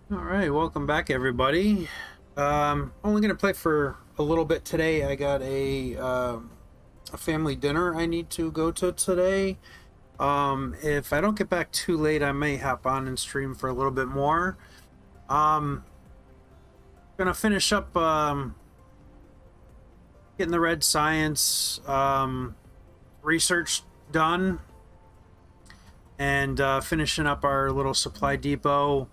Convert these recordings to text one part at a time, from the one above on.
All right, welcome back, everybody. Only gonna play for a little bit today. I got a family dinner I need to go to today. If I don't get back too late, I may hop on and stream for a little bit more. Um, Gonna finish up getting the red science research done and finishing up our little supply depot.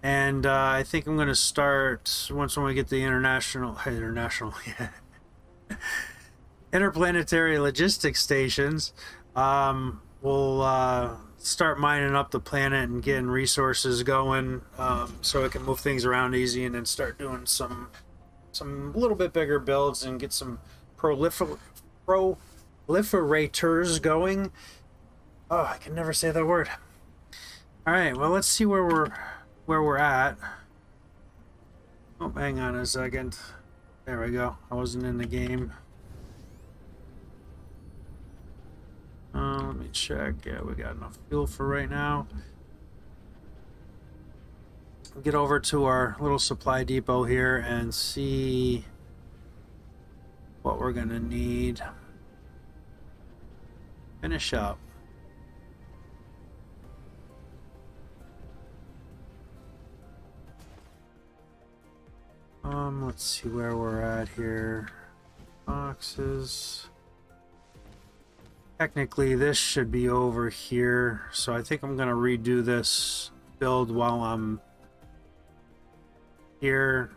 And I think I'm going to start once when we get the interplanetary logistics stations. We'll start mining up the planet and getting resources going, so we can move things around easy, and then start doing some little bit bigger builds and get some proliferators going. Oh, I can never say that word. All right, well, let's see where we're at. Oh, hang on a second. There we go. I wasn't in the game. Let me check. Yeah, we got enough fuel for right now. Get over to our little supply depot here and see what we're gonna need. Finish up. Let's see where we're at here. Boxes. Technically, this should be over here, so I think I'm gonna redo this build while I'm here.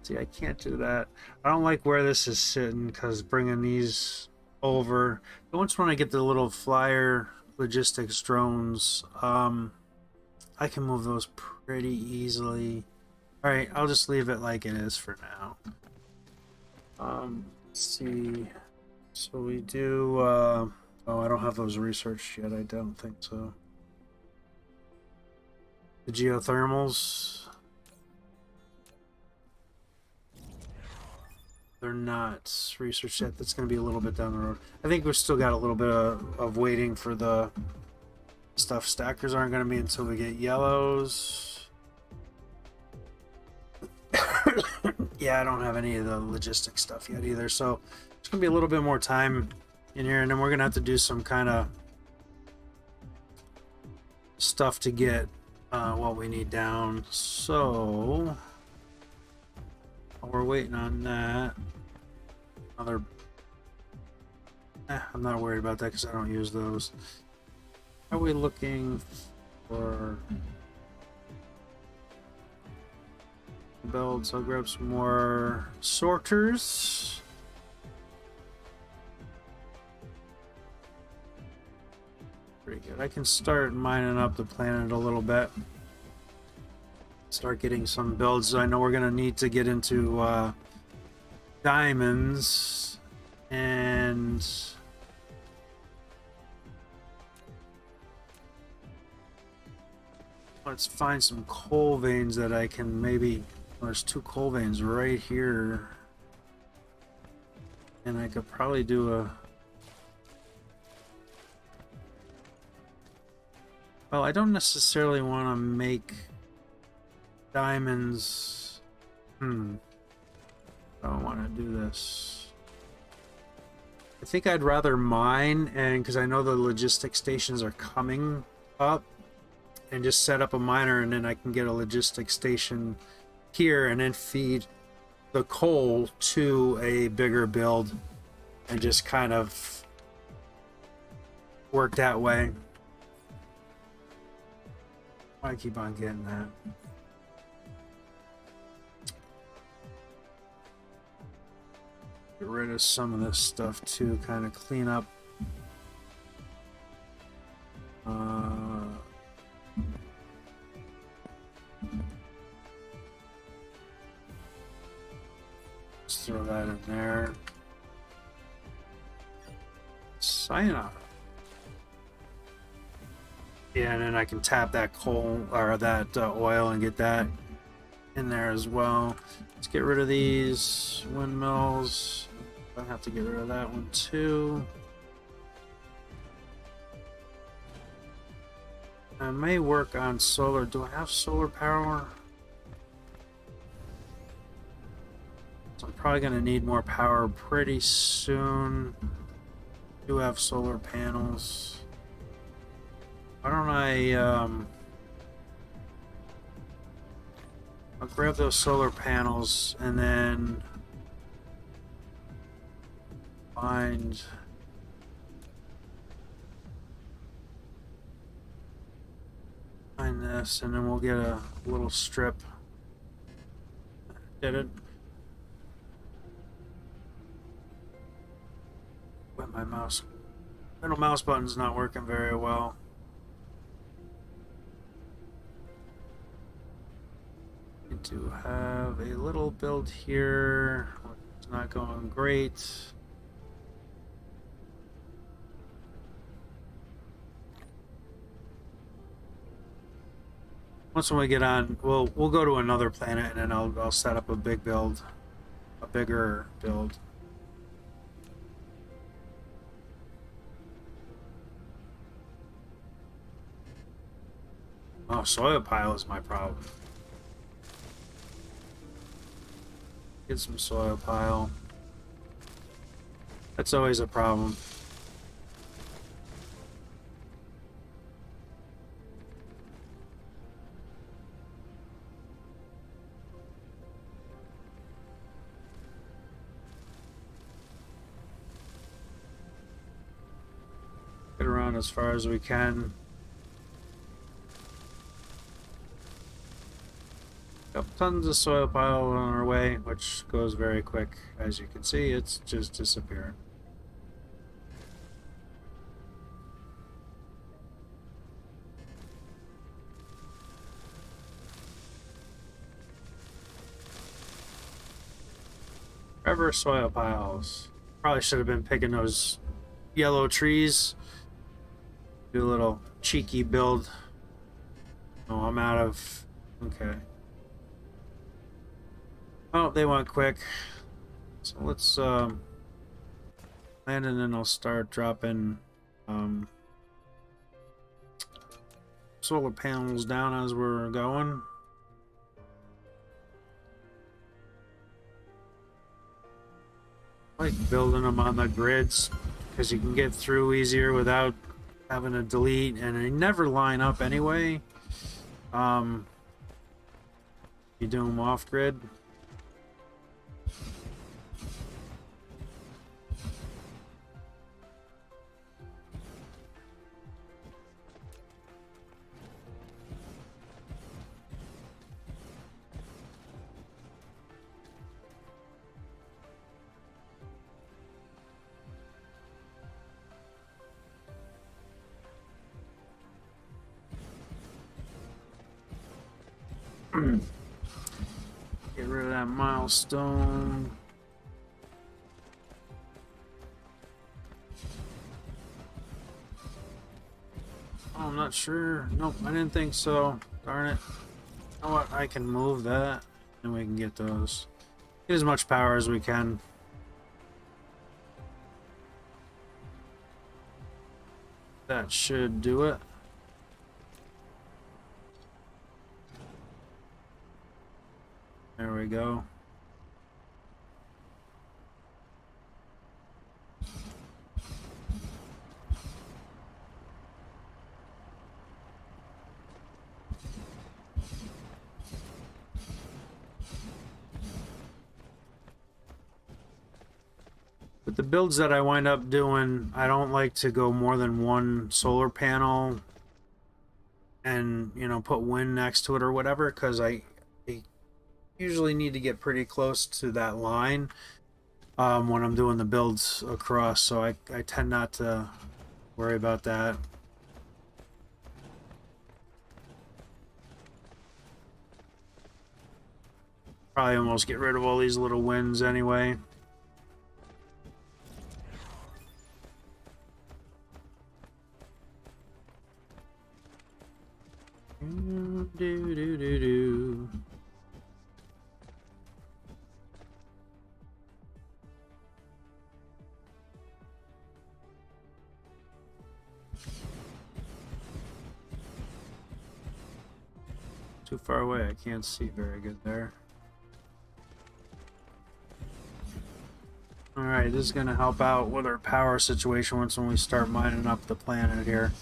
See, I can't do that. I don't like where this is sitting because bringing these over. But once when I get the little flyer logistics drones, I can move those pretty easily. All right, I'll just leave it like it is for now. Let's see. So we do. Oh, I don't have those researched yet. I don't think so. The geothermals. They're not researched yet. That's going to be a little bit down the road. I think we've still got a little bit of waiting for the stuff. Stackers aren't going to be until we get yellows. Yeah, I don't have any of the logistic stuff yet either. So it's going to be a little bit more time in here. And then we're going to have to do some kind of stuff to get what we need down. So while we're waiting on that. I'm not worried about that because I don't use those. Are we looking for belts? I'll grab some more sorters. Pretty good. I can start mining up the planet a little bit. Start getting some builds. I know we're gonna need to get into diamonds, and let's find some coal veins that I can maybe. There's 2 coal veins right here, and I could probably do a. Well, I don't necessarily want to make diamonds. I don't want to do this. I think I'd rather mine, and because I know the logistic stations are coming up, and just set up a miner, and then I can get a logistic station here and then feed the coal to a bigger build and just kind of work that way. I keep on getting that. Get rid of some of this stuff too, kind of clean up. Let's throw that in there. Cyanide. Yeah, and then I can tap that coal or that oil and get that in there as well. Let's get rid of these windmills. I have to get rid of that one too. I may work on solar. Do I have solar power? So I'm probably going to need more power pretty soon. I do have solar panels. Why don't I'll grab those solar panels and then find this, and then we'll get a little strip. Did it? Wait, my mouse. Middle mouse button's not working very well. Need to have a little build here. It's not going great. Once when we get on, we'll go to another planet, and then I'll set up a big build, a bigger build. Oh, soil pile is my problem. Get some soil pile. That's always a problem. Get around as far as we can. Got tons of soil pile on our way, which goes very quick. As you can see, it's just disappearing. Forever soil piles. Probably should have been picking those yellow trees. Do a little cheeky build. Oh, I'm out of... Okay. Oh, they went quick. So let's land, and then I'll start dropping solar panels down as we're going. I like building them on the grids because you can get through easier without having to delete, and they never line up anyway. You do them off grid. Get rid of that milestone. Oh, I'm not sure. Nope, I didn't think so. Darn it. You know what? I can move that, and we can get those. Get as much power as we can. That should do it. There we go. But the builds that I wind up doing, I don't like to go more than one solar panel and, you know, put wind next to it or whatever, because I usually need to get pretty close to that line when I'm doing the builds across, so I tend not to worry about that. Probably almost get rid of all these little winds anyway. Do do do do. Too far away, I can't see very good there. Alright, this is going to help out with our power situation once when we start mining up the planet here.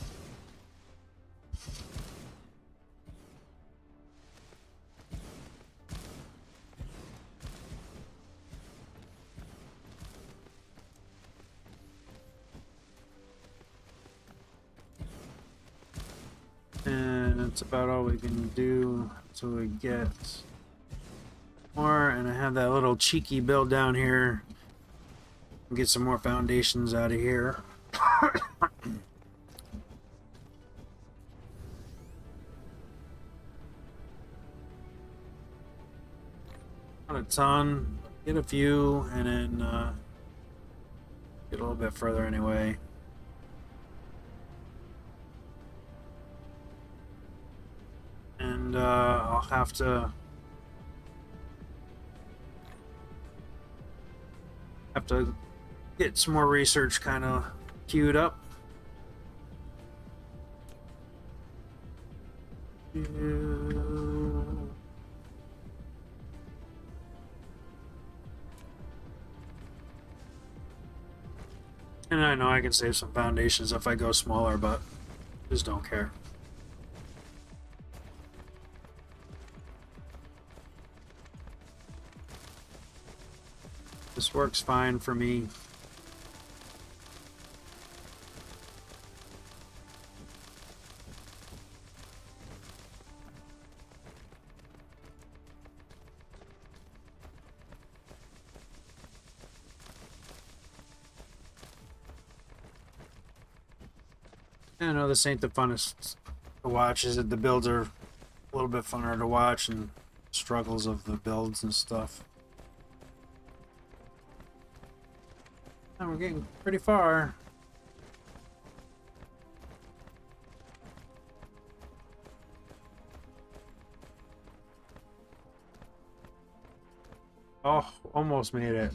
And that's about all we can do until we get more. And I have that little cheeky build down here. Get some more foundations out of here. Not a ton. Get a few and then get a little bit further anyway. And I'll have to get some more research kind of queued up. And I know I can save some foundations if I go smaller, but just don't care. This works fine for me. I know this ain't the funnest to watch, is it? The builds are a little bit funner to watch, and struggles of the builds and stuff. And we're getting pretty far. Oh, almost made it.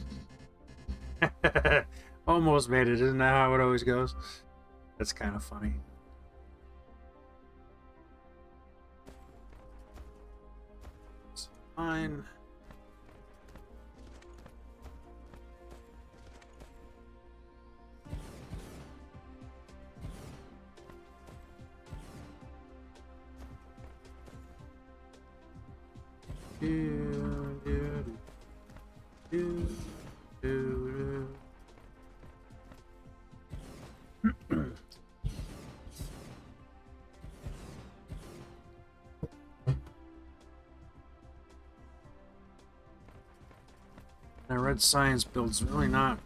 Almost made it. Isn't that how it always goes? That's kind of funny. It's fine. That red science build's really not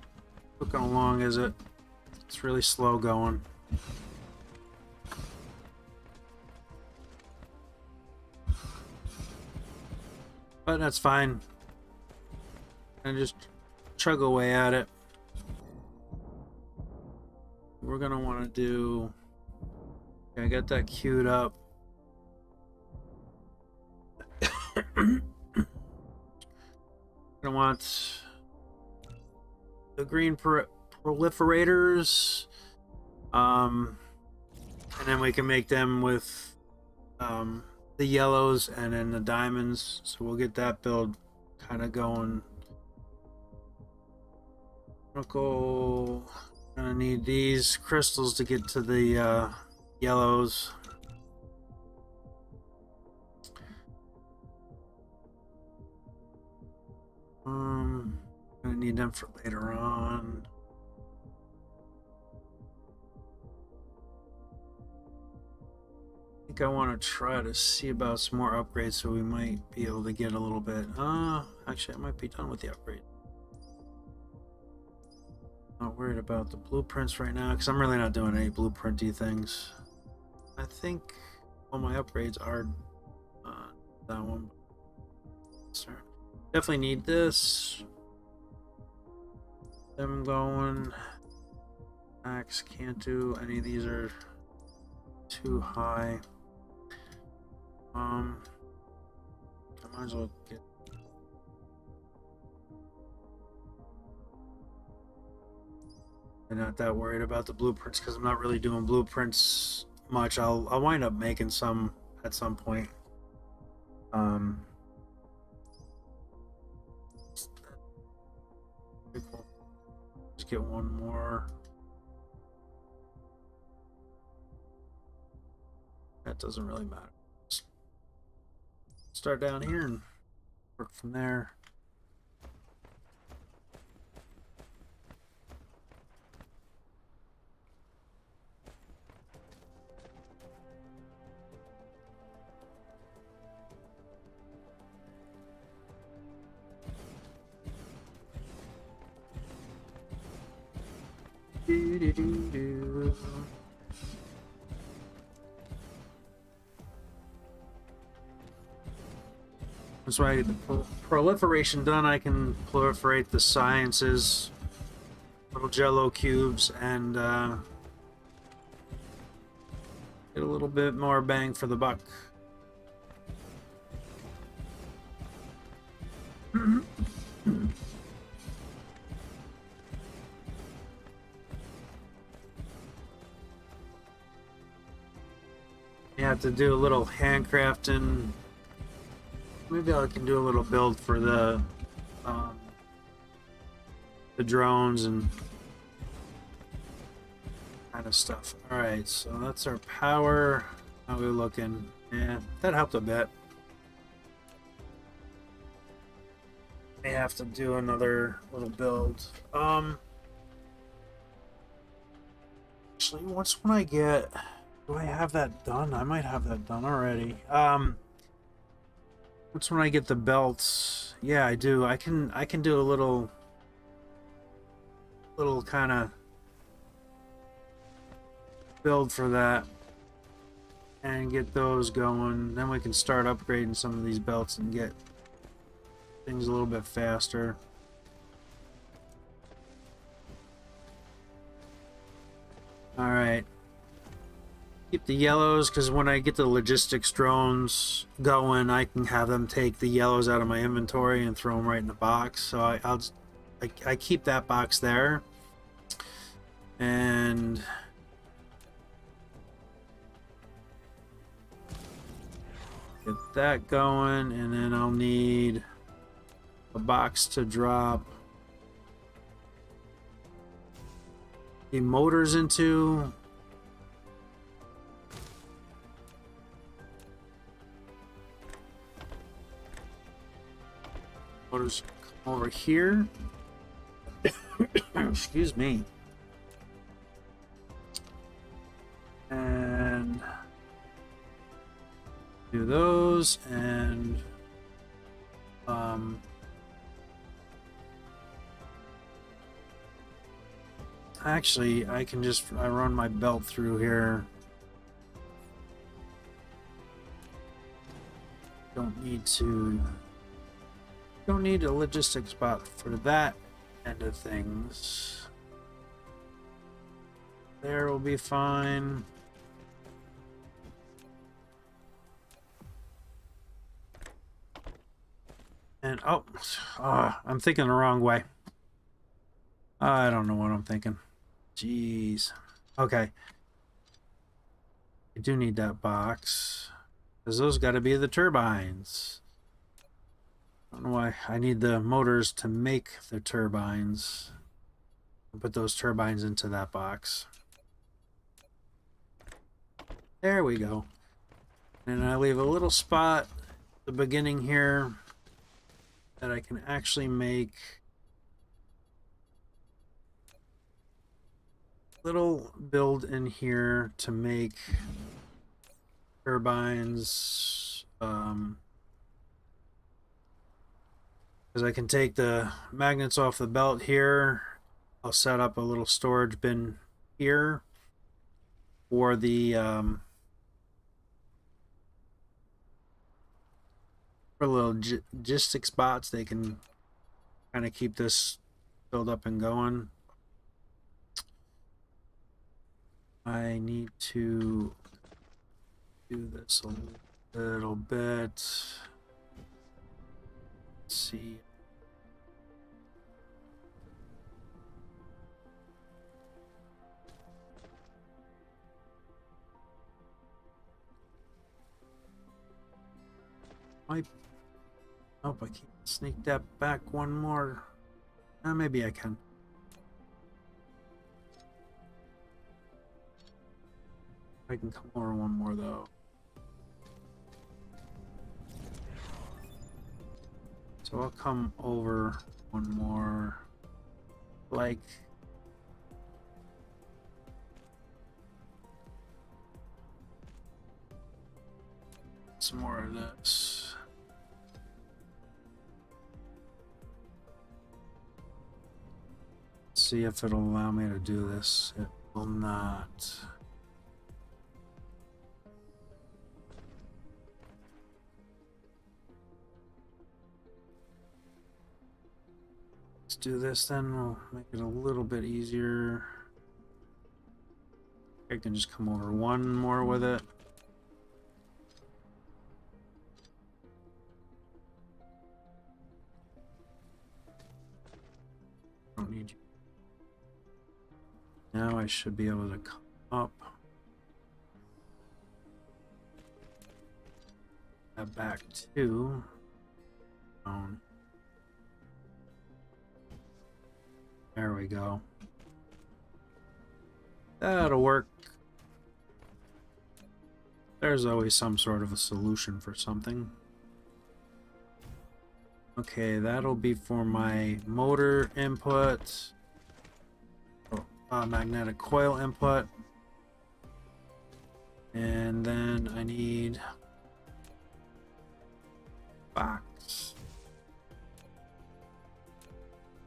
looking along, is it? It's really slow going. But that's fine. And just chug away at it. We're gonna want to do. I got that queued up. Gonna want the green proliferators, and then we can make them with the yellows and then the diamonds. So we'll get that build kind of going. Gonna need these crystals to get to the yellows. Gonna need them for later on. I think I want to try to see about some more upgrades, so we might be able to get a little bit. Actually, I might be done with the upgrade. Not worried about the blueprints right now because I'm really not doing any blueprinty things. I think all my upgrades are that one. Sorry. Definitely need this. Them going. Max can't do any of these, are too high. I might as well get. I'm not that worried about the blueprints because I'm not really doing blueprints much. I'll wind up making some at some point. Um, just get one more. That doesn't really matter. Start down here and work from there. That's why I get the proliferation done. I can proliferate the sciences, little jello cubes, and get a little bit more bang for the buck. You have to do a little handcrafting. Maybe I can do a little build for the drones and kind of stuff. All right, so that's our power. How are we looking? Yeah, that helped a bit. May have to do another little build. Actually, when I get, do I have that done? I might have that done already. Once when I get the belts, yeah, I do. I can do a little kind of build for that and get those going. Then we can start upgrading some of these belts and get things a little bit faster. All right. Keep the yellows because when I get the logistics drones going, I can have them take the yellows out of my inventory and throw them right in the box. So I keep that box there, and get that going, and then I'll need a box to drop the motors into. Motors come over here. Excuse me. And do those, and actually I can just run my belt through here. Don't need a logistics spot for that end of things. There will be fine. And I'm thinking the wrong way. I don't know what I'm thinking. Jeez. Okay. I do need that box, because those got to be the turbines. I don't know why I need the motors to make the turbines. I'll put those turbines into that box. There we go. And I leave a little spot at the beginning here that I can actually make a little build in here to make turbines. Because I can take the magnets off the belt here. I'll set up a little storage bin here for the for little logistic spots. They can kind of keep this filled up and going. I need to do this a little bit. Let's see. Might. Nope, I can't sneak that back one more. Maybe I can. I can come over one more though. So I'll come over one more. Like. Some more of this. See if it'll allow me to do this. It will not. Let's do this then. We'll make it a little bit easier. I can just come over one more with it. Don't need you. Now I should be able to come up. That back to down. There we go. That'll work. There's always some sort of a solution for something. Okay, that'll be for my motor input. Magnetic coil input. And then I need box.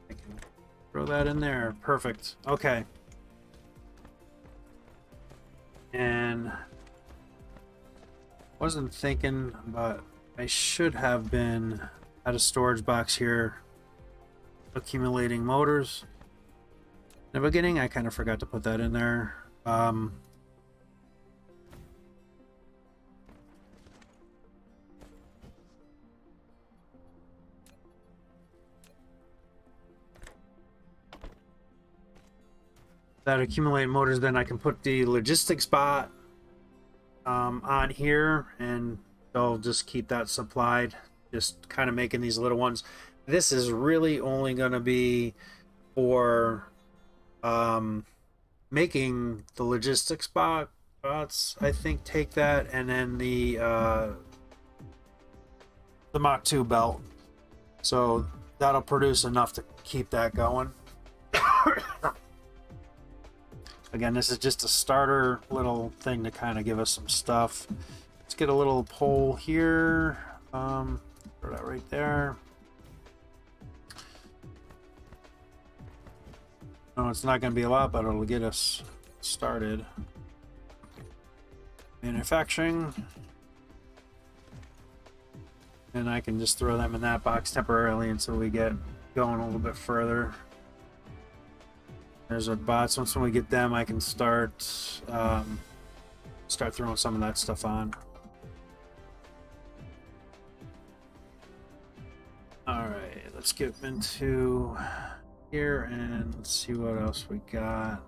I can throw that in there. Perfect. Okay. And wasn't thinking, but I should have been at a storage box here accumulating motors. In the beginning, I kind of forgot to put that in there. That accumulate motors, then I can put the logistics bot on here, and they'll just keep that supplied. Just kind of making these little ones. This is really only going to be for making the logistics bots. I think take that, and then the Mach 2 belt. So that'll produce enough to keep that going. Again, this is just a starter little thing to kind of give us some stuff. Let's get a little pole here. Throw that right there. No, it's not going to be a lot, but it'll get us started. Manufacturing. And I can just throw them in that box temporarily until we get going a little bit further. There's our bots. Once we get them, I can start throwing some of that stuff on. Alright, let's get into here and let's see what else we got.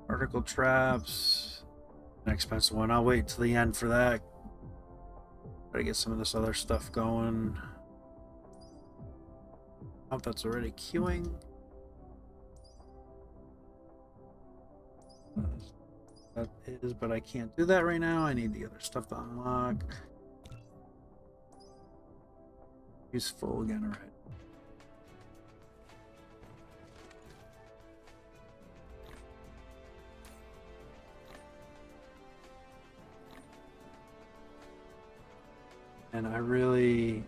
Particle traps. An expensive one. I'll wait till the end for that. Try to get some of this other stuff going. Oh, that's already queuing. That is, but I can't do that right now. I need the other stuff to unlock. Useful again, alright. And I really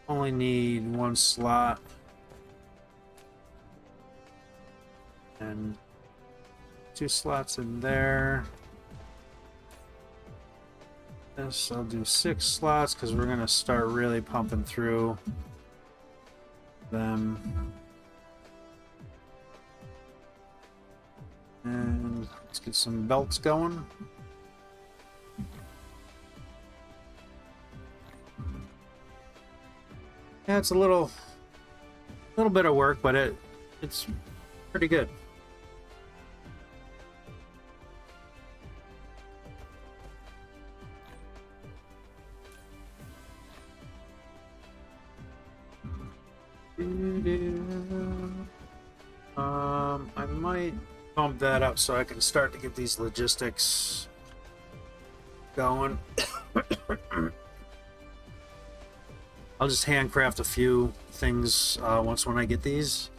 only need one slot. And 2 slots in there. This I'll do 6 slots because we're gonna start really pumping through them. And let's get some belts going. Yeah, it's a little bit of work, but it's pretty good. I might bump that up so I can start to get these logistics going. I'll just handcraft a few things once when I get these.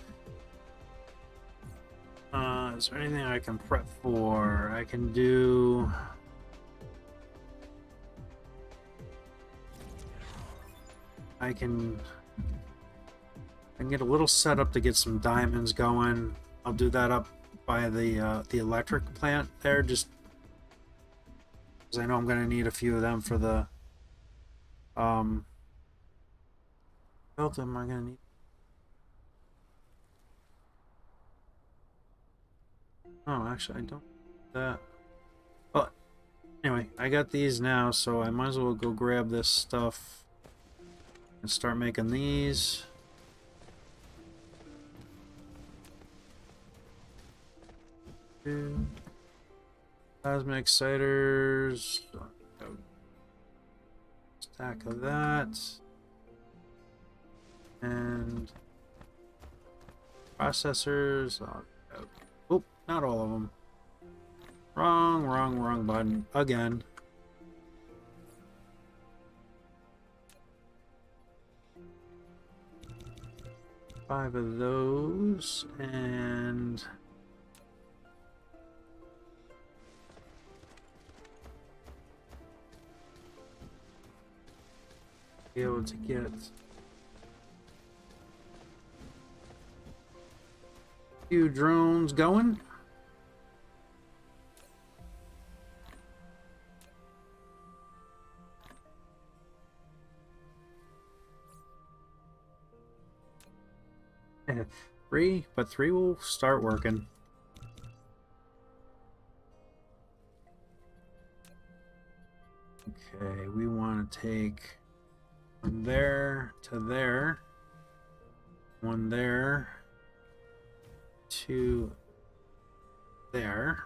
Is there anything I can prep for? I can do... I can get a little setup to get some diamonds going. I'll do that up by the electric plant there, just because I know I'm going to need a few of them for the what am I going to need? Oh, actually, I don't need that. But anyway, I got these now, so I might as well go grab this stuff and start making these. Plasma exciters. Stack of that. And processors. Oh, not all of them. Wrong button. Again. Five of those, and be able to get a few drones going. Three, but three will start working. Okay, we want to take one there to there, one there to there.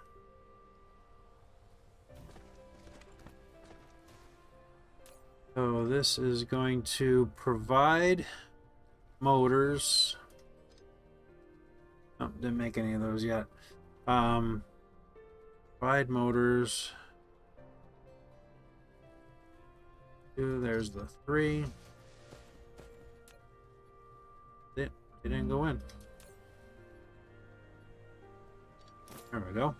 So this is going to provide motors. Oh, didn't make any of those yet. Provide motors. Two, there's the three. It didn't go in. There we go.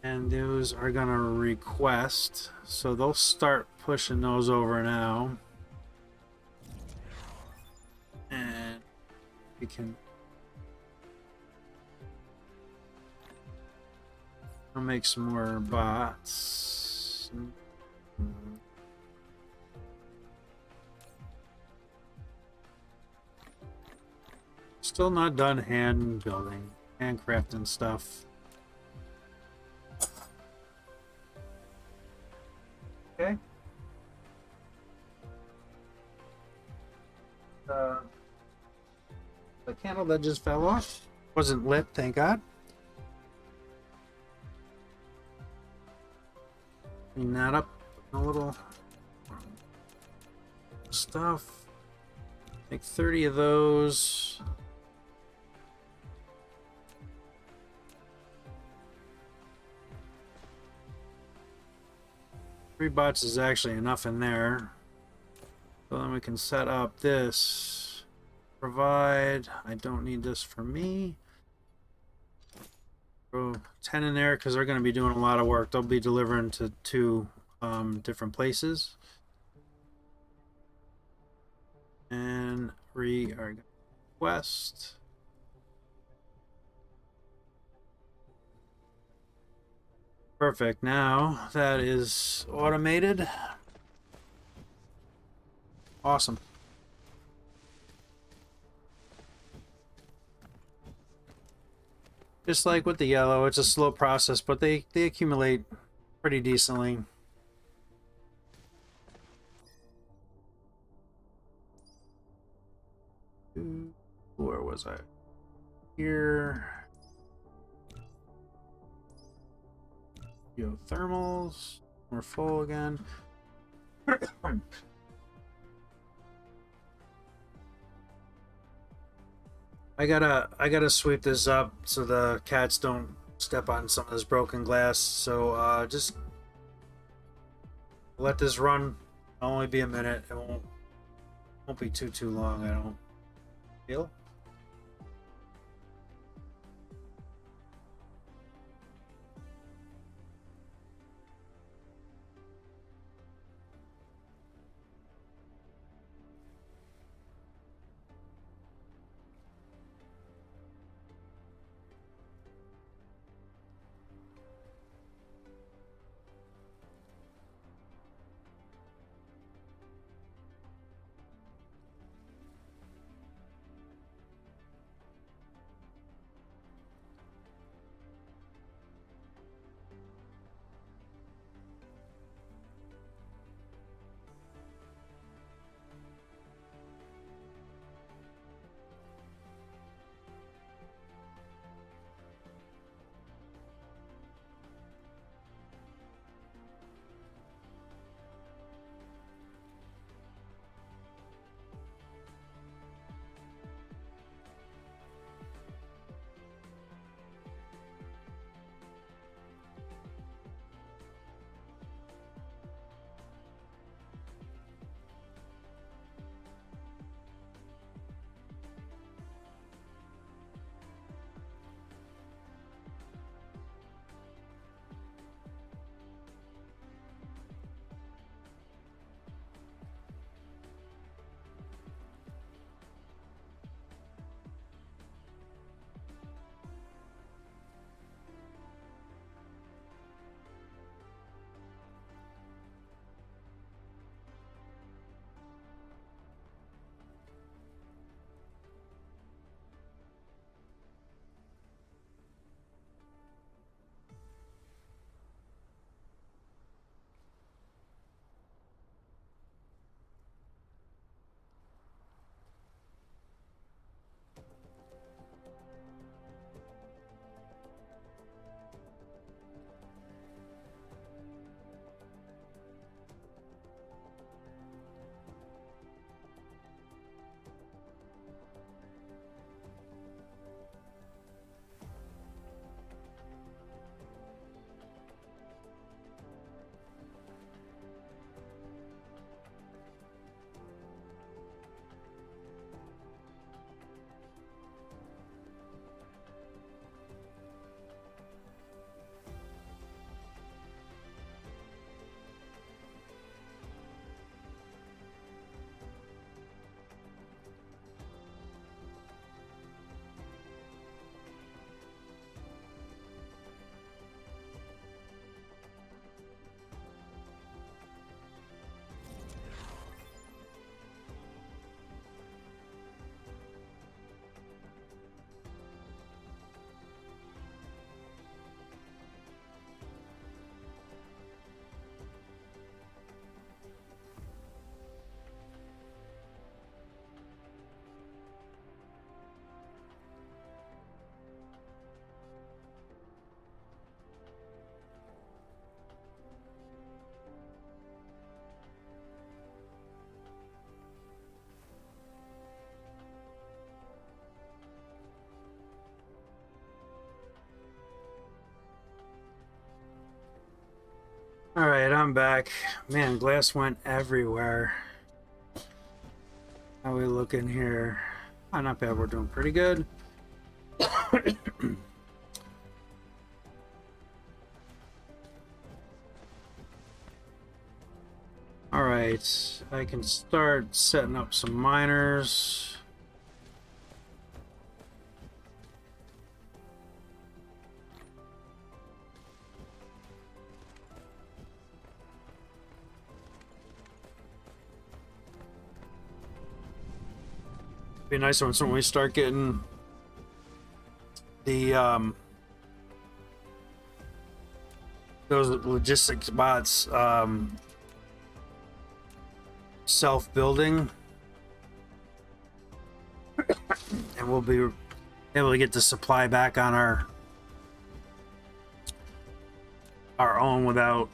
And those are gonna request, so they'll start pushing those over now. And we can I'll make some more bots. Still not done hand building, handcrafting stuff. Okay. The candle that just fell off wasn't lit, thank God. Clean that up a little stuff. Make 30 of those. Three bots is actually enough in there. So then we can set up this. Provide. I don't need this for me. Throw 10 in there because they're going to be doing a lot of work. They'll be delivering to two different places. And we are request. Perfect. Now that is automated. Awesome. Just like with the yellow, it's a slow process, but they accumulate pretty decently. Where was I? Here. Geothermals. We're full again. I gotta sweep this up so the cats don't step on some of this broken glass. So just let this run. It'll only be a minute. It won't be too long. I don't feel. All right, I'm back. Man, glass went everywhere. How we looking here? Oh, not bad. We're doing pretty good. All right, I can start setting up some miners. Be nice when we start getting the those logistics bots self-building, and we'll be able to get the supply back on our own without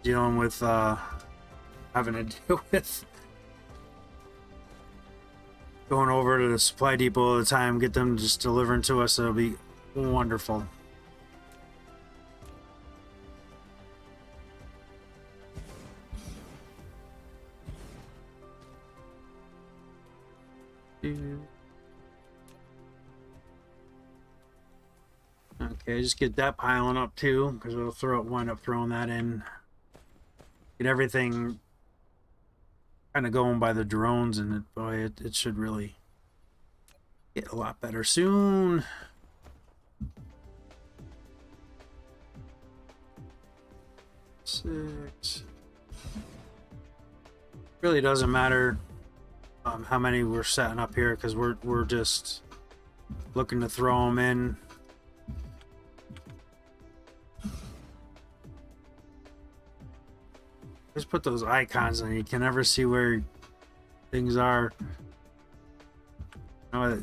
dealing with having to deal with going over to the supply depot all the time, get them just delivering to us. It'll be wonderful. Okay, just get that piling up too, because it'll wind up throwing that in. Get everything kind of going by the drones, and it should really get a lot better soon. Six. Really doesn't matter how many we're setting up here, because we're just looking to throw them in. Just put those icons and you can never see where things are. I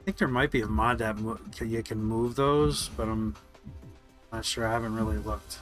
think there might be a mod that you can move those, but I'm not sure. I haven't really looked.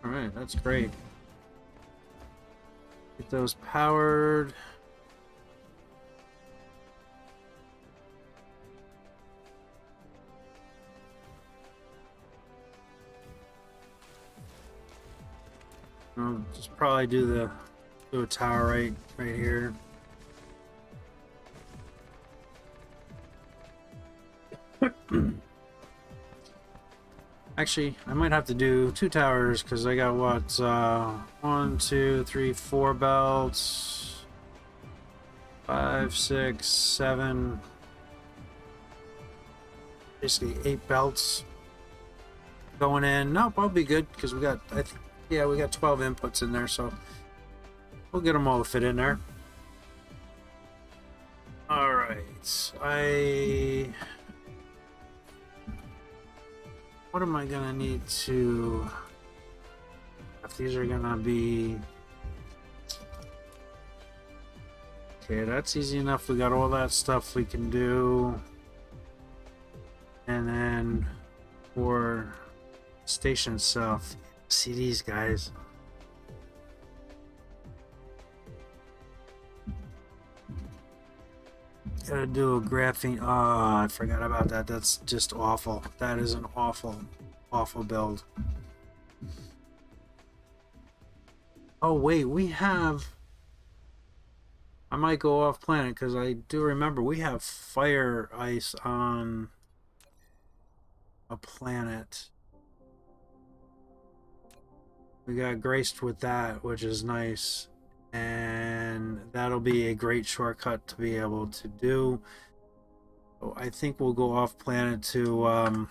All right, that's great. Get those powered. I'll just probably do a tower right here. Actually, I might have to do 2 towers because I got what 1, 2, 3, 4 belts, 5, 6, 7, basically 8 belts going in. Nope, I'll be good because we got we got 12 inputs in there, so we'll get them all to fit in there. All right, what am I gonna need to? If these are gonna be okay, that's easy enough. We got all that stuff we can do, and then for station itself. See these guys. Gotta do a graphene. Oh, I forgot about that. That's just awful. That is an awful build. Oh wait, we have. I might go off planet because I do remember we have fire ice on a planet. We got graced with that, which is nice, and that'll be a great shortcut to be able to do. So I think we'll go off planet to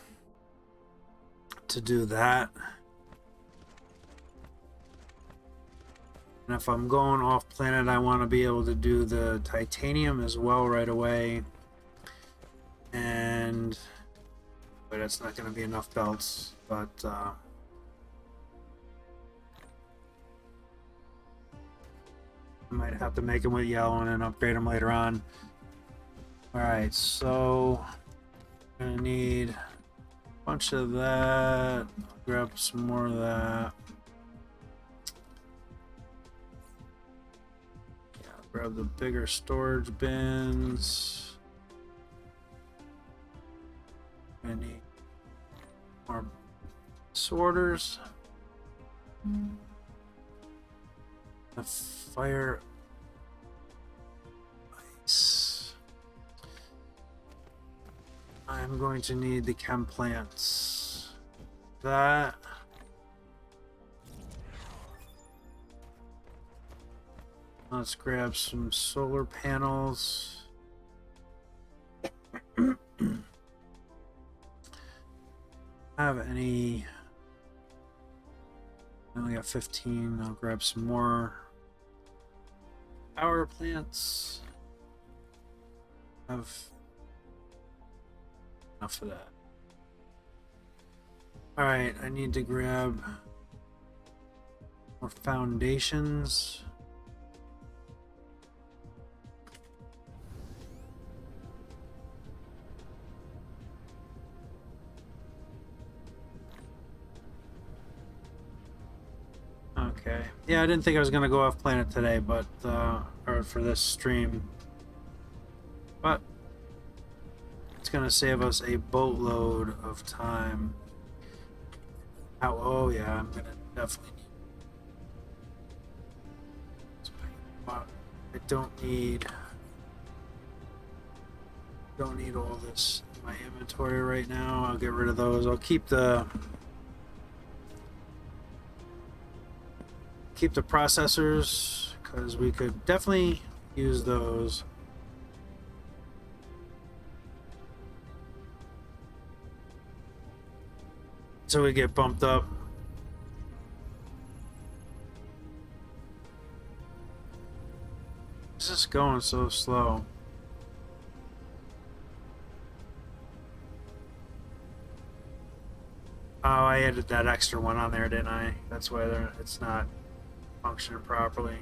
do that. And if I'm going off planet, I want to be able to do the titanium as well right away. And but it's not going to be enough belts, but I might have to make them with yellow and then upgrade them later on. Alright, so I'm gonna need a bunch of that. Grab some more of that. Yeah, grab the bigger storage bins. I need more sorters. The fire ice. I I'm going to need the chem plants. That. Let's grab some solar panels. Have any? I only got 15. I'll grab some more power plants. Have enough of that. All right, I need to grab more foundations. Okay. Yeah, I didn't think I was gonna go off planet today, but or for this stream, but it's gonna save us a boatload of time. Oh yeah, I'm gonna definitely need. I don't need all this in my inventory right now. I'll get rid of those. I'll keep the processors because we could definitely use those. So we get bumped up. This is going so slow. Oh, I added that extra one on there, didn't I? That's why it's not functioning properly.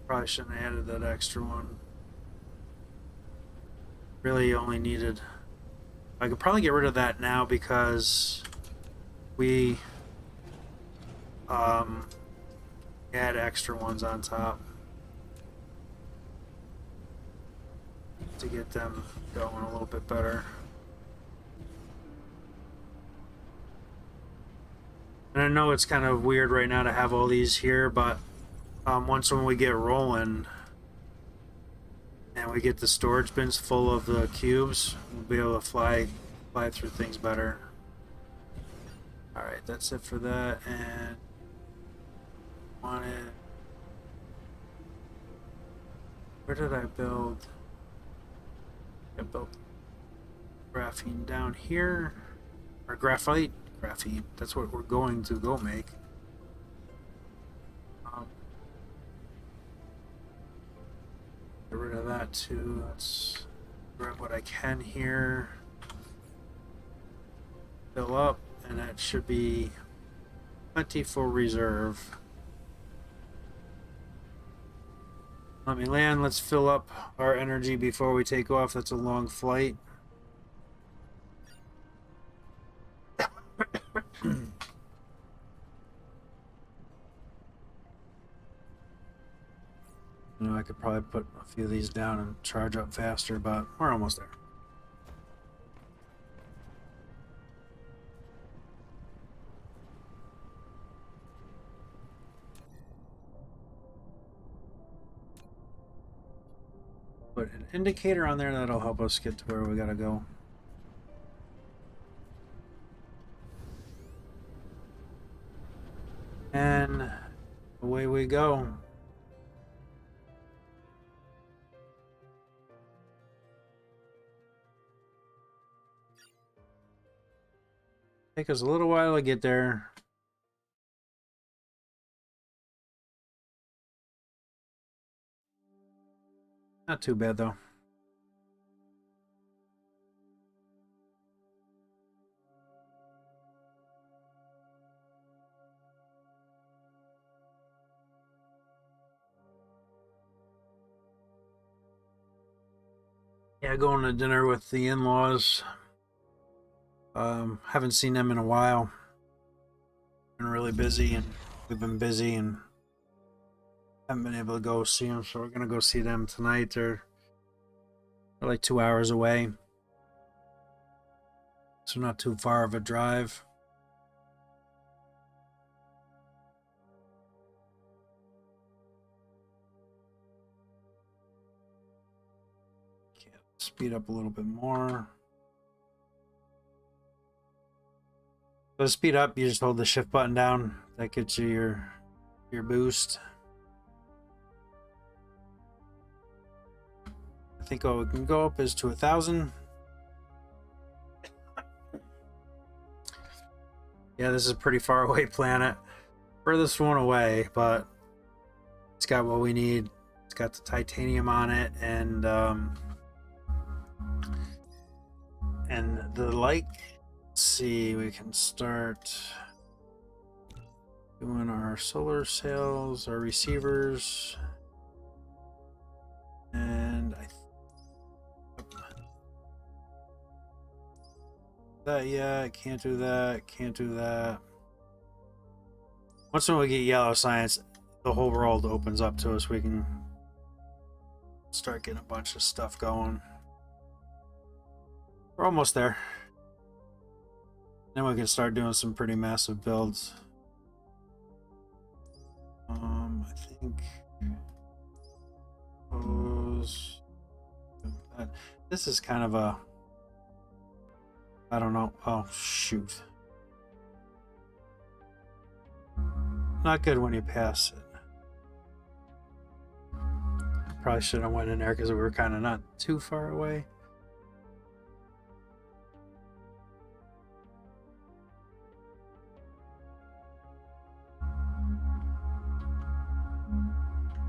Probably shouldn't have added that extra one. Really only needed. I could probably get rid of that now because we add extra ones on top to get them going a little bit better. And I know it's kind of weird right now to have all these here, but once when we get rolling and we get the storage bins full of the cubes, we'll be able to fly through things better. Alright, that's it for that. And where did I build? I built graphene down here, or graphite. Graphene. That's what we're going to go make. Get rid of that too. Let's grab what I can here. Fill up, and that should be plenty for reserve. Let me land. Let's fill up our energy before we take off. That's a long flight. You know, I could probably put a few of these down and charge up faster, but we're almost there. Put an indicator on there that'll help us get to where we gotta go. And away we go. Take us a little while to get there. Not too bad though. Yeah, going to dinner with the in-laws. Haven't seen them in a while. Been really busy, and we've been busy and haven't been able to go see them, so we're gonna go see them tonight. They're like 2 hours away, so not too far of a drive. speed up a little bit more. So to speed up, you just hold the shift button down. That gets you your boost. I think all we can go up is to 1,000. Yeah, this is a pretty far away planet. Furthest one away, but it's got what we need. It's got the titanium on it, and the light. Let's see, we can start doing our solar sails, our receivers, and can't do that, can't do that. Once we get yellow science, the whole world opens up to us. We can start getting a bunch of stuff going. We're almost there. Then we can start doing some pretty massive builds. I think this is kind of a, I don't know. Oh shoot. Not good when you pass it. Probably shouldn't have went in there because we were kind of not too far away.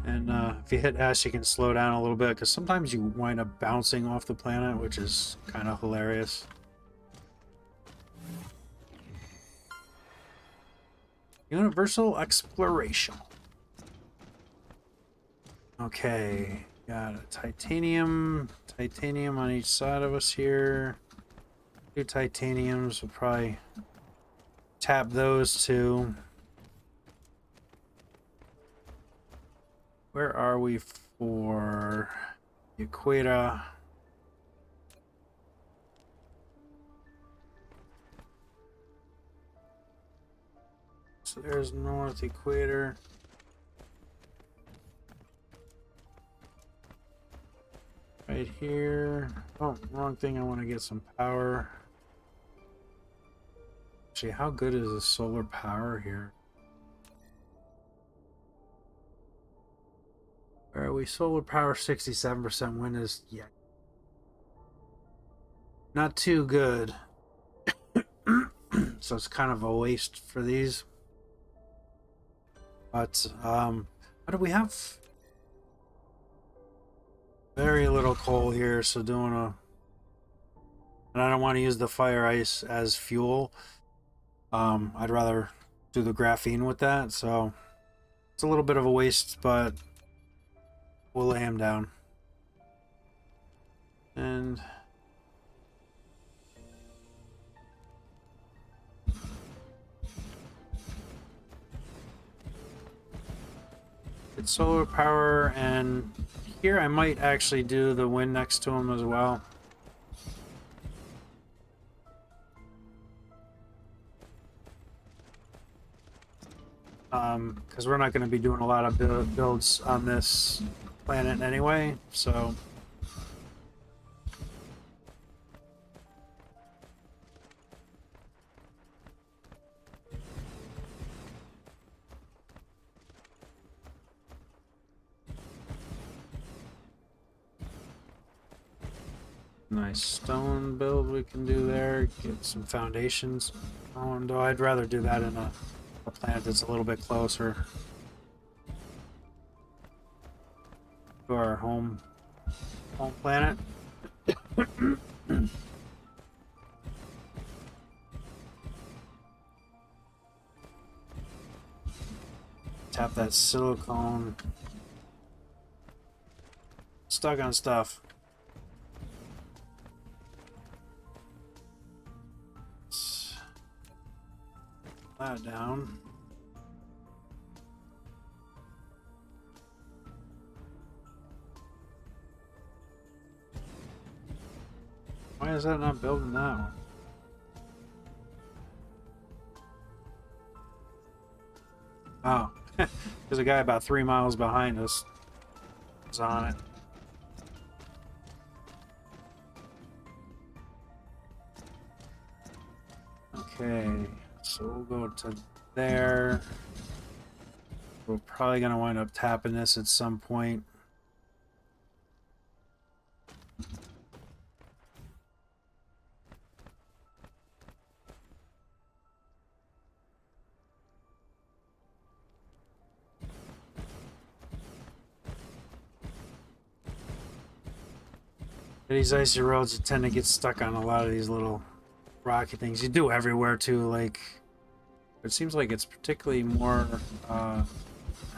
And if you hit S, you can slow down a little bit because sometimes you wind up bouncing off the planet, which is kind of hilarious. Universal exploration. Okay, got a titanium on each side of us here. 2 titaniums, we'll probably tap those 2. Where are we for the equator? So there's North Equator. Right here. Oh, wrong thing. I want to get some power. Actually, how good is the solar power here? Where are we? Solar power 67%. Wind is, yeah, not too good. So it's kind of a waste for these. But what do we have? Very little coal here, so doing a, and I don't want to use the fire ice as fuel. I'd rather do the graphene with that, so it's a little bit of a waste, but we'll lay him down. And it's solar power, and here I might actually do the wind next to him as well. Because we're not going to be doing a lot of builds on this planet anyway, so nice stone build we can do there, get some foundations. Oh, no, I'd rather do that in a planet that's a little bit closer to our home planet. Tap that silicone. Stuck on stuff. That down. Why is that not building that one? Oh, there's a guy about 3 miles behind us is on it. Okay, so we'll go to there. We're probably going to wind up tapping this at some point. These icy roads, you tend to get stuck on a lot of these little rocky things. You do everywhere too, like, it seems like it's particularly more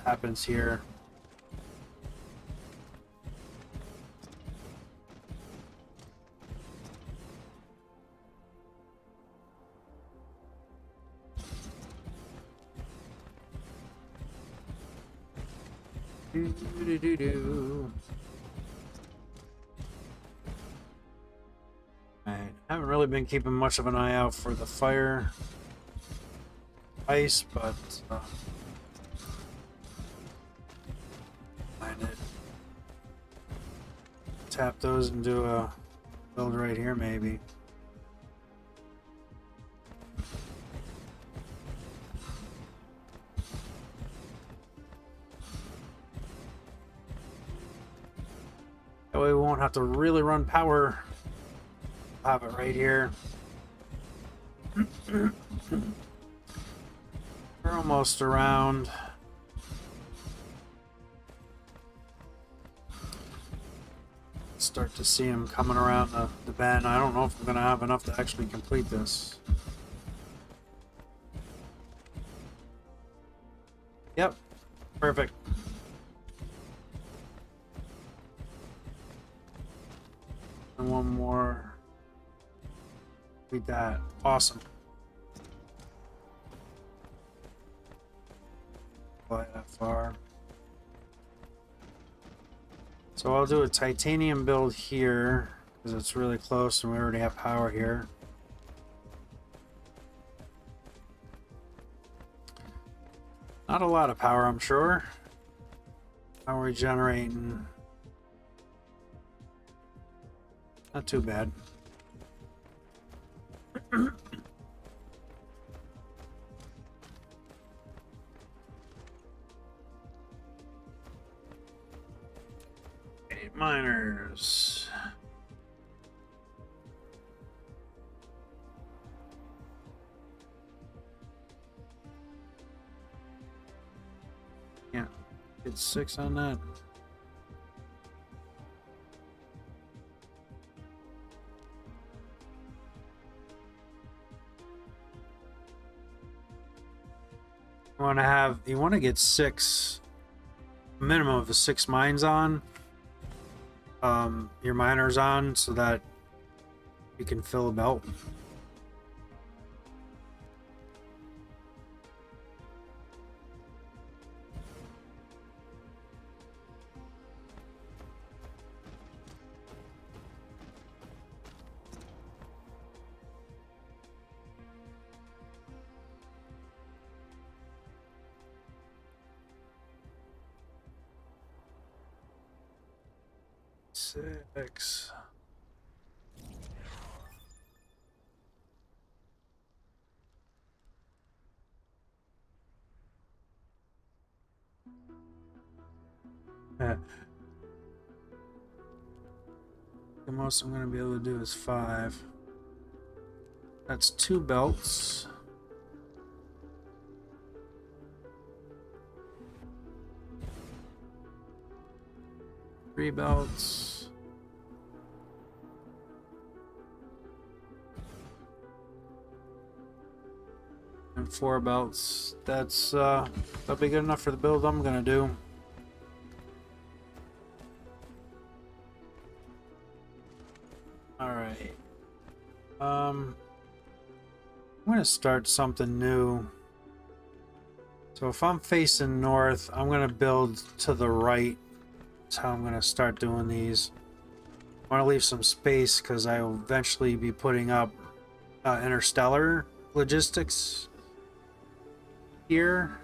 happens here. Alright, haven't really been keeping much of an eye out for the fire ice, but find it. Tap those and do a build right here, maybe. That way we won't have to really run power. I'll have it right here. We're almost around. Start to see him coming around the bend. I don't know if I'm going to have enough to actually complete this. Yep, perfect. And one more. Beat that. Awesome. Fly that far. So I'll do a titanium build here because it's really close and we already have power here. Not a lot of power, I'm sure. How are we generating? Not too bad. Miners. Yeah, get 6 on that. You want to get 6, minimum of 6 mines on. Your miners on so that you can fill a belt. Six. The most I'm going to be able to do is 5. That's 2 belts. Three belts. And 4 belts. That'll be good enough for the build I'm gonna do. Alright. I'm gonna start something new. So if I'm facing north, I'm gonna build to the right. That's how I'm gonna start doing these. I want to leave some space because I will eventually be putting up interstellar logistics here,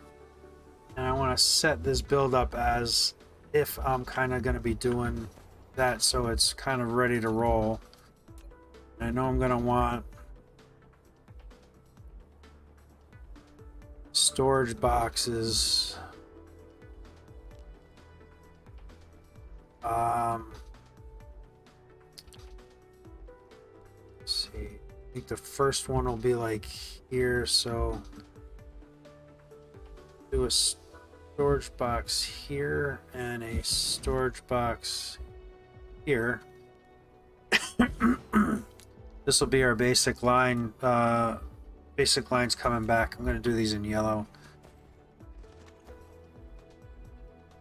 and I want to set this build up as if I'm kind of going to be doing that, so it's kind of ready to roll. And I know I'm going to want storage boxes. Let's see. I think the first one will be like here, so do a storage box here and a storage box here. This will be our basic line. Basic lines coming back. I'm going to do these in yellow.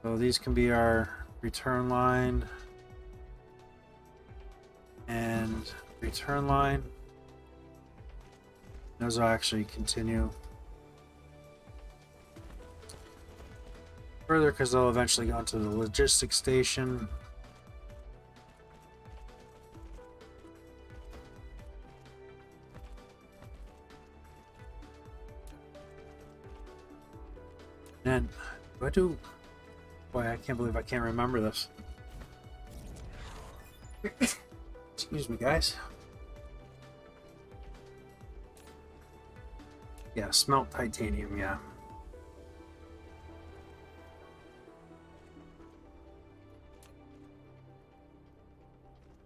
So these can be our return line and return line. Those will actually continue further because they'll eventually go into the logistics station. And do I do... Boy, I can't believe I can't remember this. Excuse me, guys. Yeah, smelt titanium, yeah.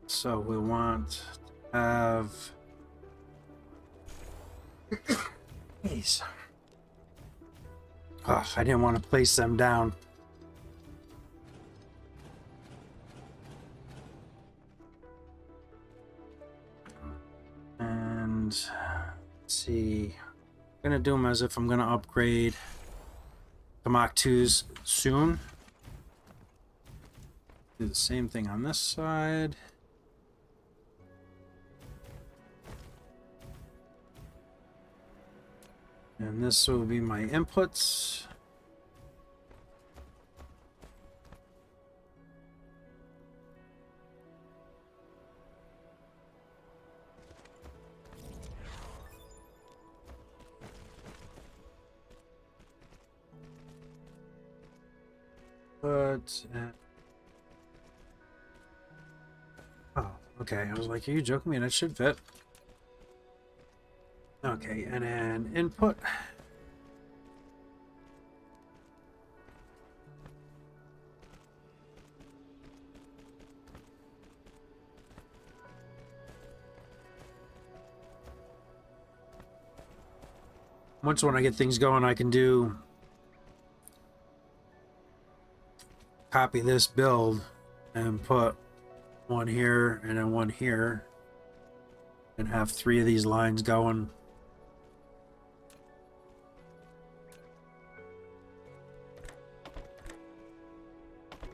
So we want to have these. Oh, I didn't want to place them down. And let's see. I'm gonna do them as if I'm gonna upgrade the Mach 2s soon. Do the same thing on this side. And this will be my inputs. Oh, okay. I was like, are you joking me? That should fit. Okay, and then input. Once when I get things going, I can do copy this build and put one here and then one here and have 3 of these lines going.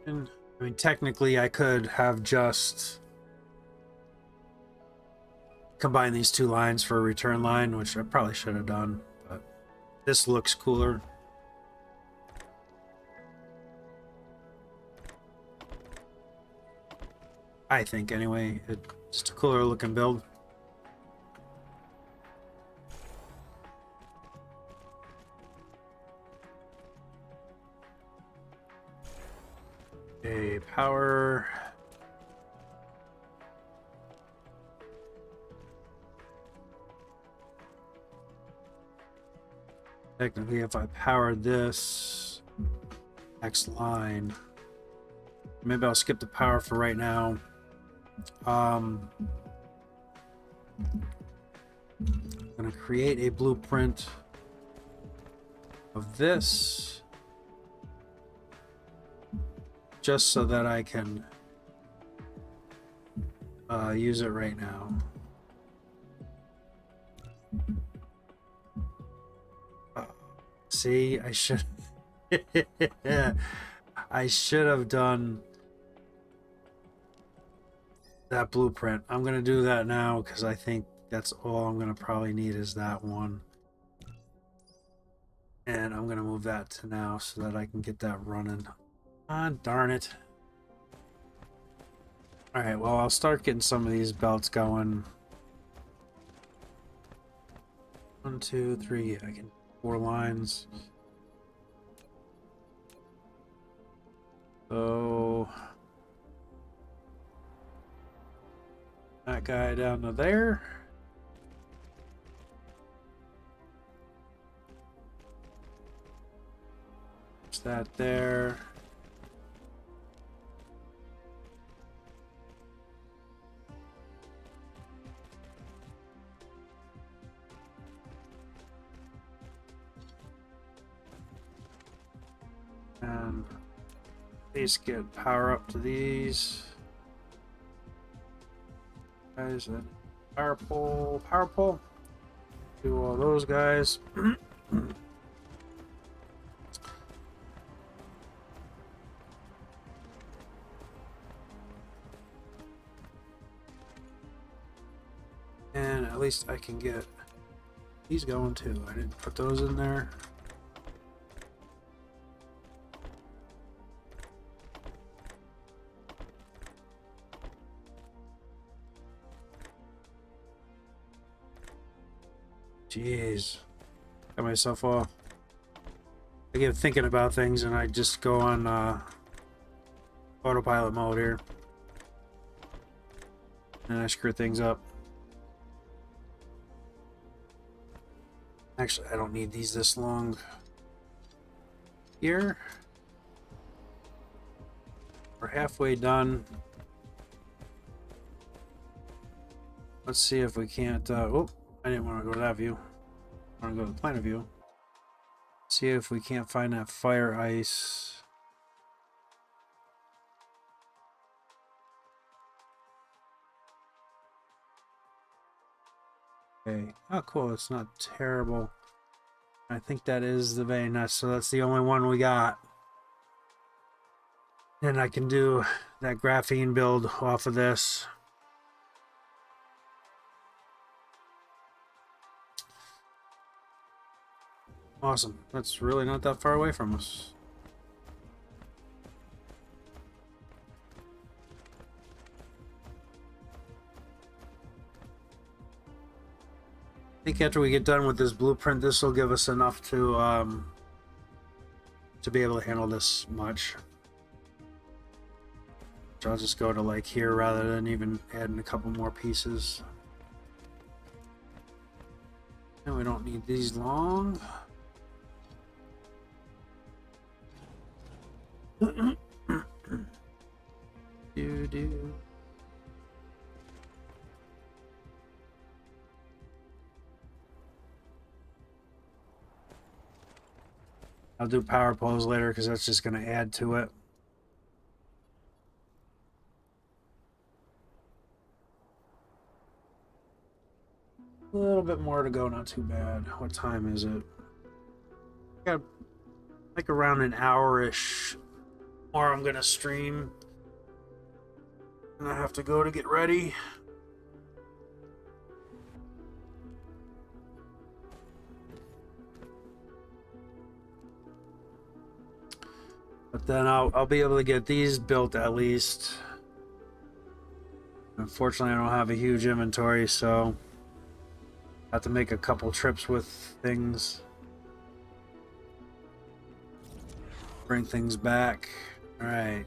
And I mean, technically I could have just combine these 2 lines for a return line, which I probably should have done, but this looks cooler. I think anyway, it's just a cooler looking build. A power. Technically, if I powered this next line, maybe I'll skip the power for right now. I'm going to create a blueprint of this just so that I can use it right now. See, I should I should have done that blueprint. I'm gonna do that now because I think that's all I'm gonna probably need is that one. And I'm gonna move that to now so that I can get that running. Ah, darn it. Alright, well, I'll start getting some of these belts going. 1, 2, 3, I can 4 lines. So that guy down to there. There's that there. And these get power up to these guys. And power pole, power pole. Do all those guys. And at least I can get these going too. I didn't put those in there. Jeez. Got myself off. I get thinking about things and I just go on autopilot mode here. And I screw things up. Actually, I don't need these this long. Here. We're halfway done. Let's see if we can't... oh, I didn't want to go to that view. I want to go to the planet view. See if we can't find that fire ice. Okay. Oh, cool. It's not terrible. I think that is the vein. So that's the only one we got. And I can do that graphene build off of this. Awesome. That's really not that far away from us. I think after we get done with this blueprint, this will give us enough to be able to handle this much. So I'll just go to like here rather than even adding a couple more pieces. And we don't need these long. Do. I'll do power poles later because that's just going to add to it. A little bit more to go, not too bad. What time is it? Got like around an hour-ish more I'm going to stream. And I have to go to get ready. But then I'll be able to get these built at least. Unfortunately, I don't have a huge inventory, so I have to make a couple trips with things. Bring things back. All right.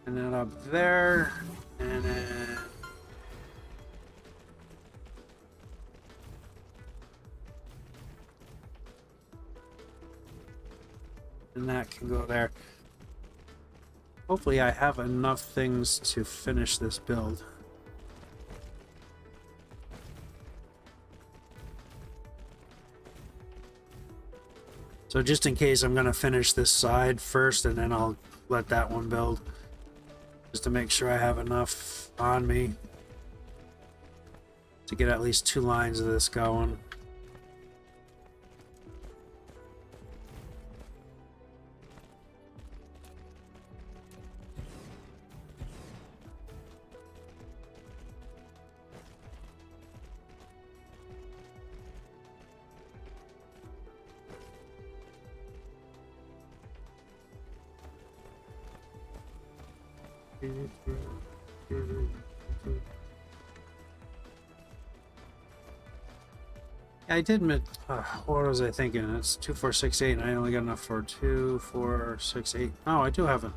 And then up there, and then that can go there. Hopefully I have enough things to finish this build. So just in case, I'm going to finish this side first and then I'll let that one build. Just to make sure I have enough on me to get at least 2 lines of this going. I did admit, what was I thinking? It's 2, 4, 6, 8, and I only got enough for 2, 4, 6, 8. Oh, I do have it.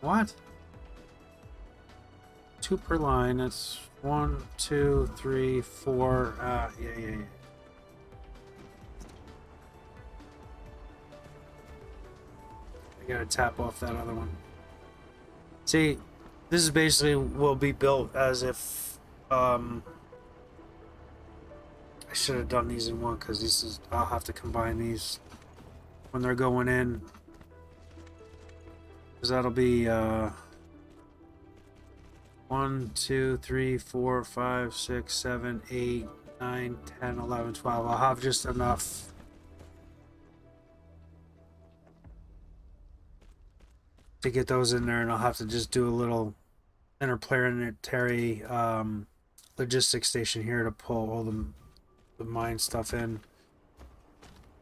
What? 2 per line. That's 1, 2, 3, 4. Yeah. I gotta tap off that other one. See, this is basically will be built as if I should have done these in one, because this is I'll have to combine these when they're going in, because that'll be 1, 2, 3, 4, 5, 6, 7, 8, 9, 10, 11, 12. I'll have just enough to get those in there, and I'll have to just do a little interplanetary logistics station here to pull all the mine stuff in.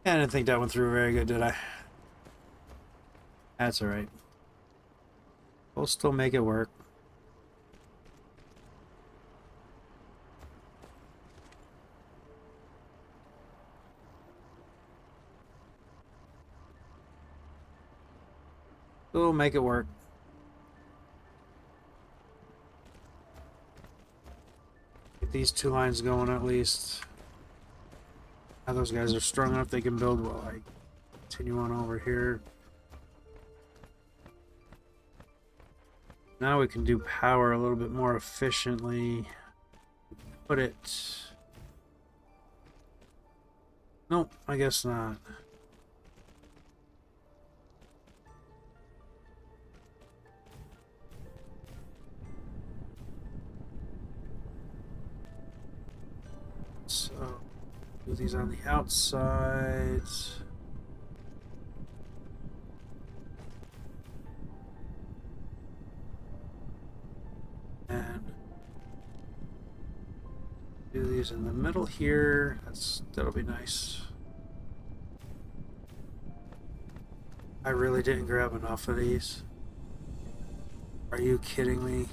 I didn't think that went through very good, did I? That's alright. We'll still make it work. We'll make it work. Get these 2 lines going at least. Now those guys are strong enough they can build while I continue on over here. Now we can do power a little bit more efficiently. Put it... Nope, I guess not. So, do these on the outside. And do these in the middle here. That'll be nice. I really didn't grab enough of these. Are you kidding me?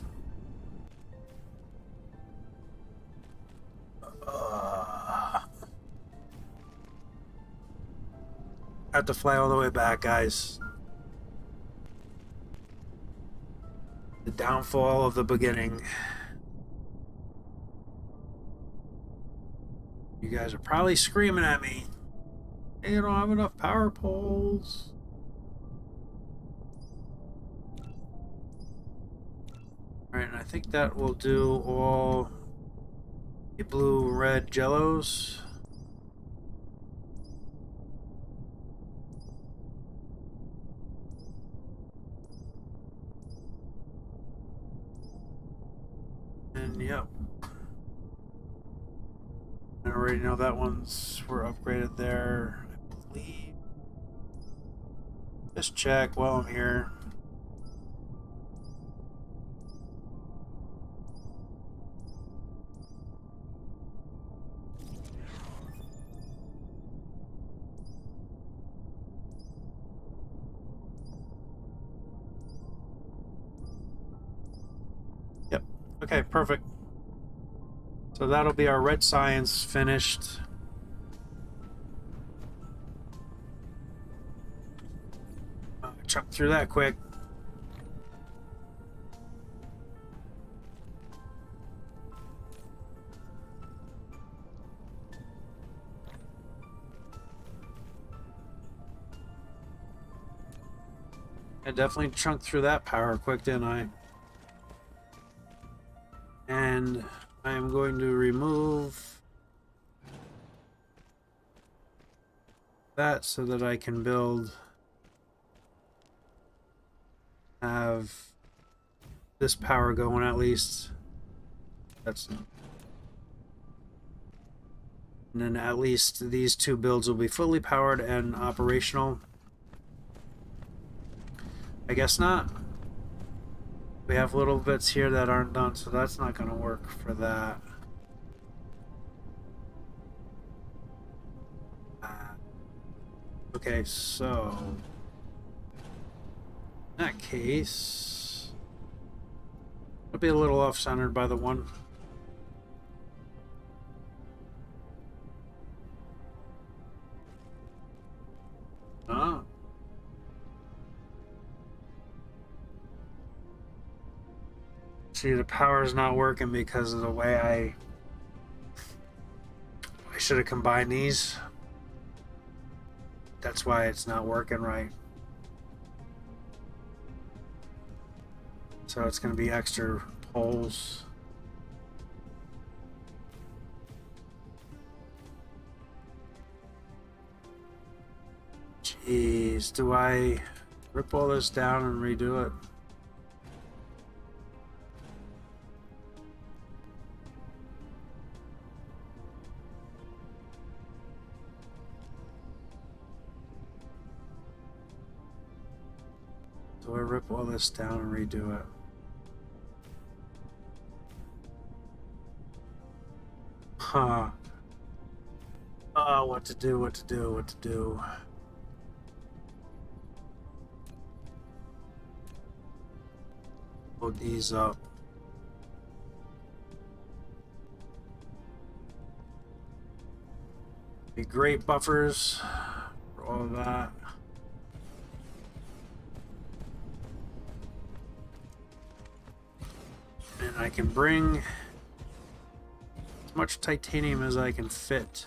I have to fly all the way back, guys. The downfall of the beginning. You guys are probably screaming at me. Hey, you don't have enough power poles. Alright, and I think that will do all the blue, red jellos. And yep. I already know that one's we're upgraded there, I believe. Just check while I'm here. Yep. Okay, perfect. So that'll be our red science finished. Chuck through that quick. I definitely chunked through that power quick, didn't I? And I am going to remove that so that I can have this power going at least. And then at least these 2 builds will be fully powered and operational. I guess not. We have little bits here that aren't done, so that's not going to work for that. Okay, so in that case, it'll be a little off-centered by the one. See, the power's not working because of the way I should have combined these. That's why it's not working right. So it's going to be extra poles. Jeez, do I rip all this down and redo it? Do I rip all this down and redo it? Huh. Oh, what to do, what to do, what to do. Load these up. Be great buffers for all of that. And I can bring as much titanium as I can fit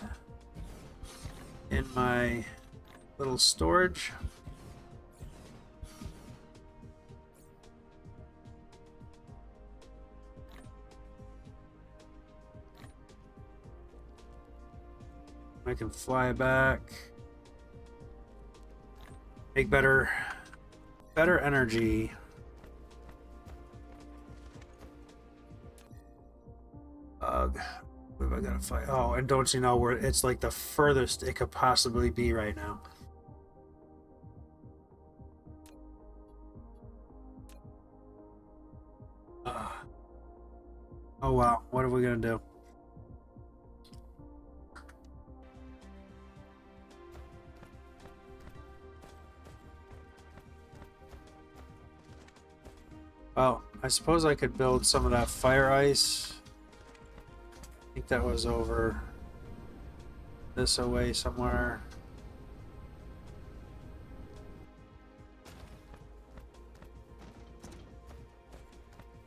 in my little storage. I can fly back, make better energy. What have I got to fight? Oh, and don't you know where it's like the furthest it could possibly be right now. Oh wow, what are we gonna do? Well, I suppose I could build some of that fire ice. I think that was over this away somewhere.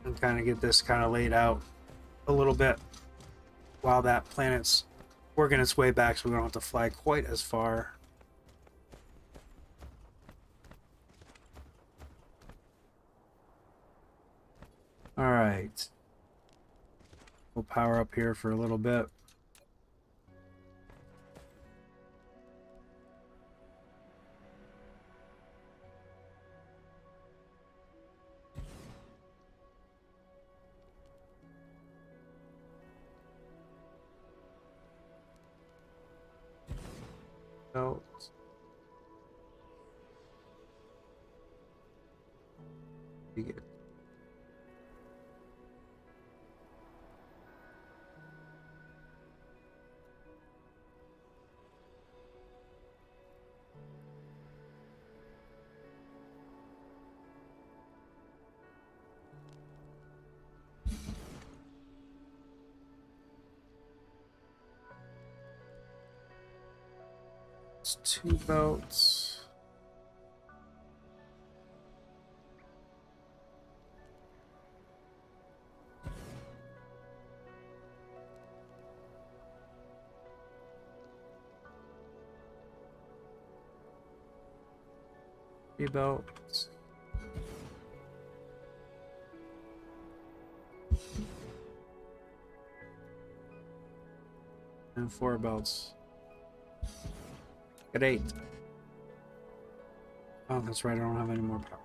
And kind of get this kind of laid out a little bit while that planet's working its way back, so we don't have to fly quite as far. All right. We'll power up here for a little bit. Oh. You get it. It's 2 belts. Three belts. And 4 belts. At 8. Oh, that's right, I don't have any more power.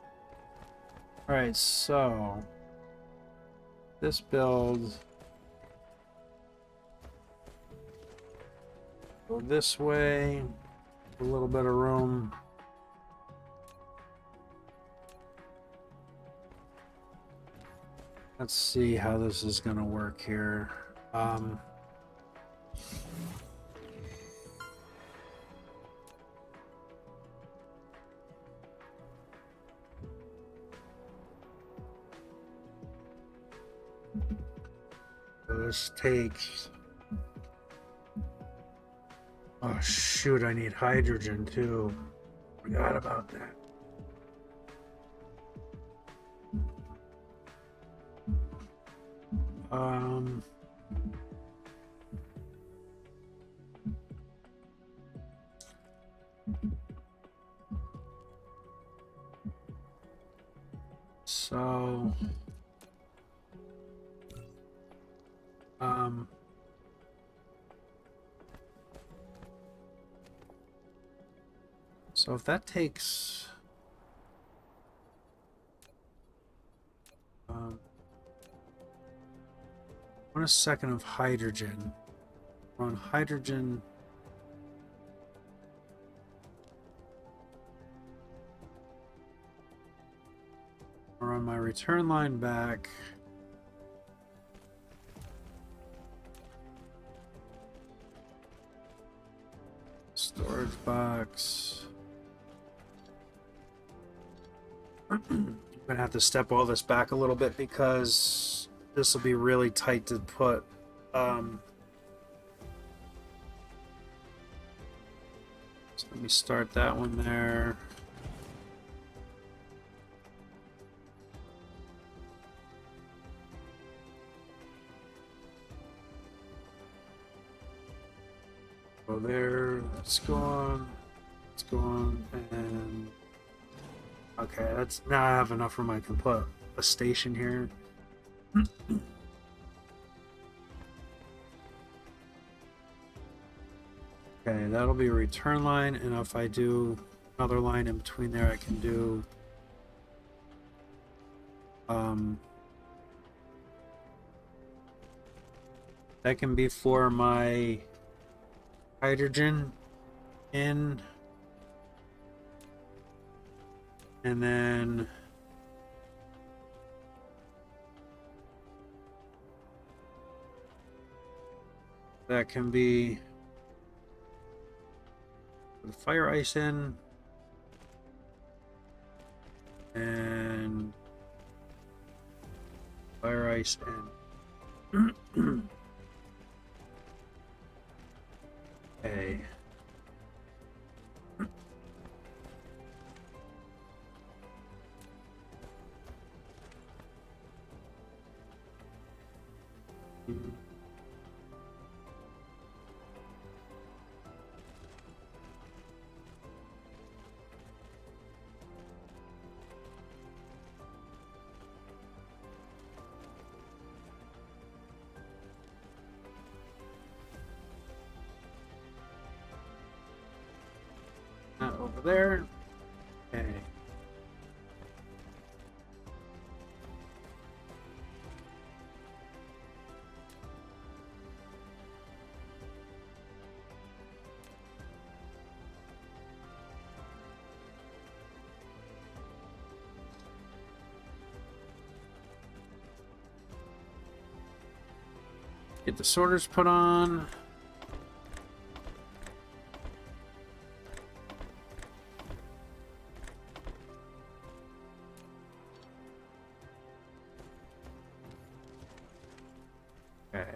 Alright, so this build go this way, a little bit of room. Let's see how this is gonna work here. So this takes... Oh shoot, I need hydrogen too. Forgot about that. Um, so, um, so if that takes, 1 second of hydrogen. On hydrogen, or on my return line back. Storage box. I'm gonna have to step all this back a little bit because this will be really tight to put. So let me start that one there. Go there. That's gone. It's gone, and okay, that's now I have enough room. I can put a station here. Okay, that'll be a return line, and if I do another line in between there, I can do that can be for my hydrogen in, and then that can be the fire ice in, and fire ice in. Okay. Over there. Okay. Get the sorters put on. Okay.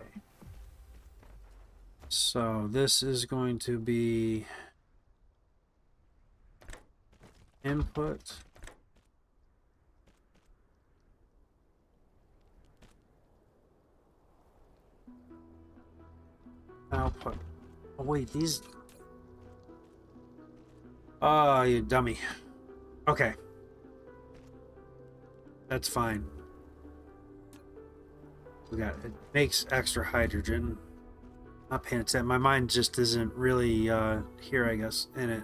So this is going to be input. Output. Oh wait, these. Oh, you dummy. Okay. That's fine. We got it makes extra hydrogen. Not paying attention. My mind just isn't really here, I guess, in it.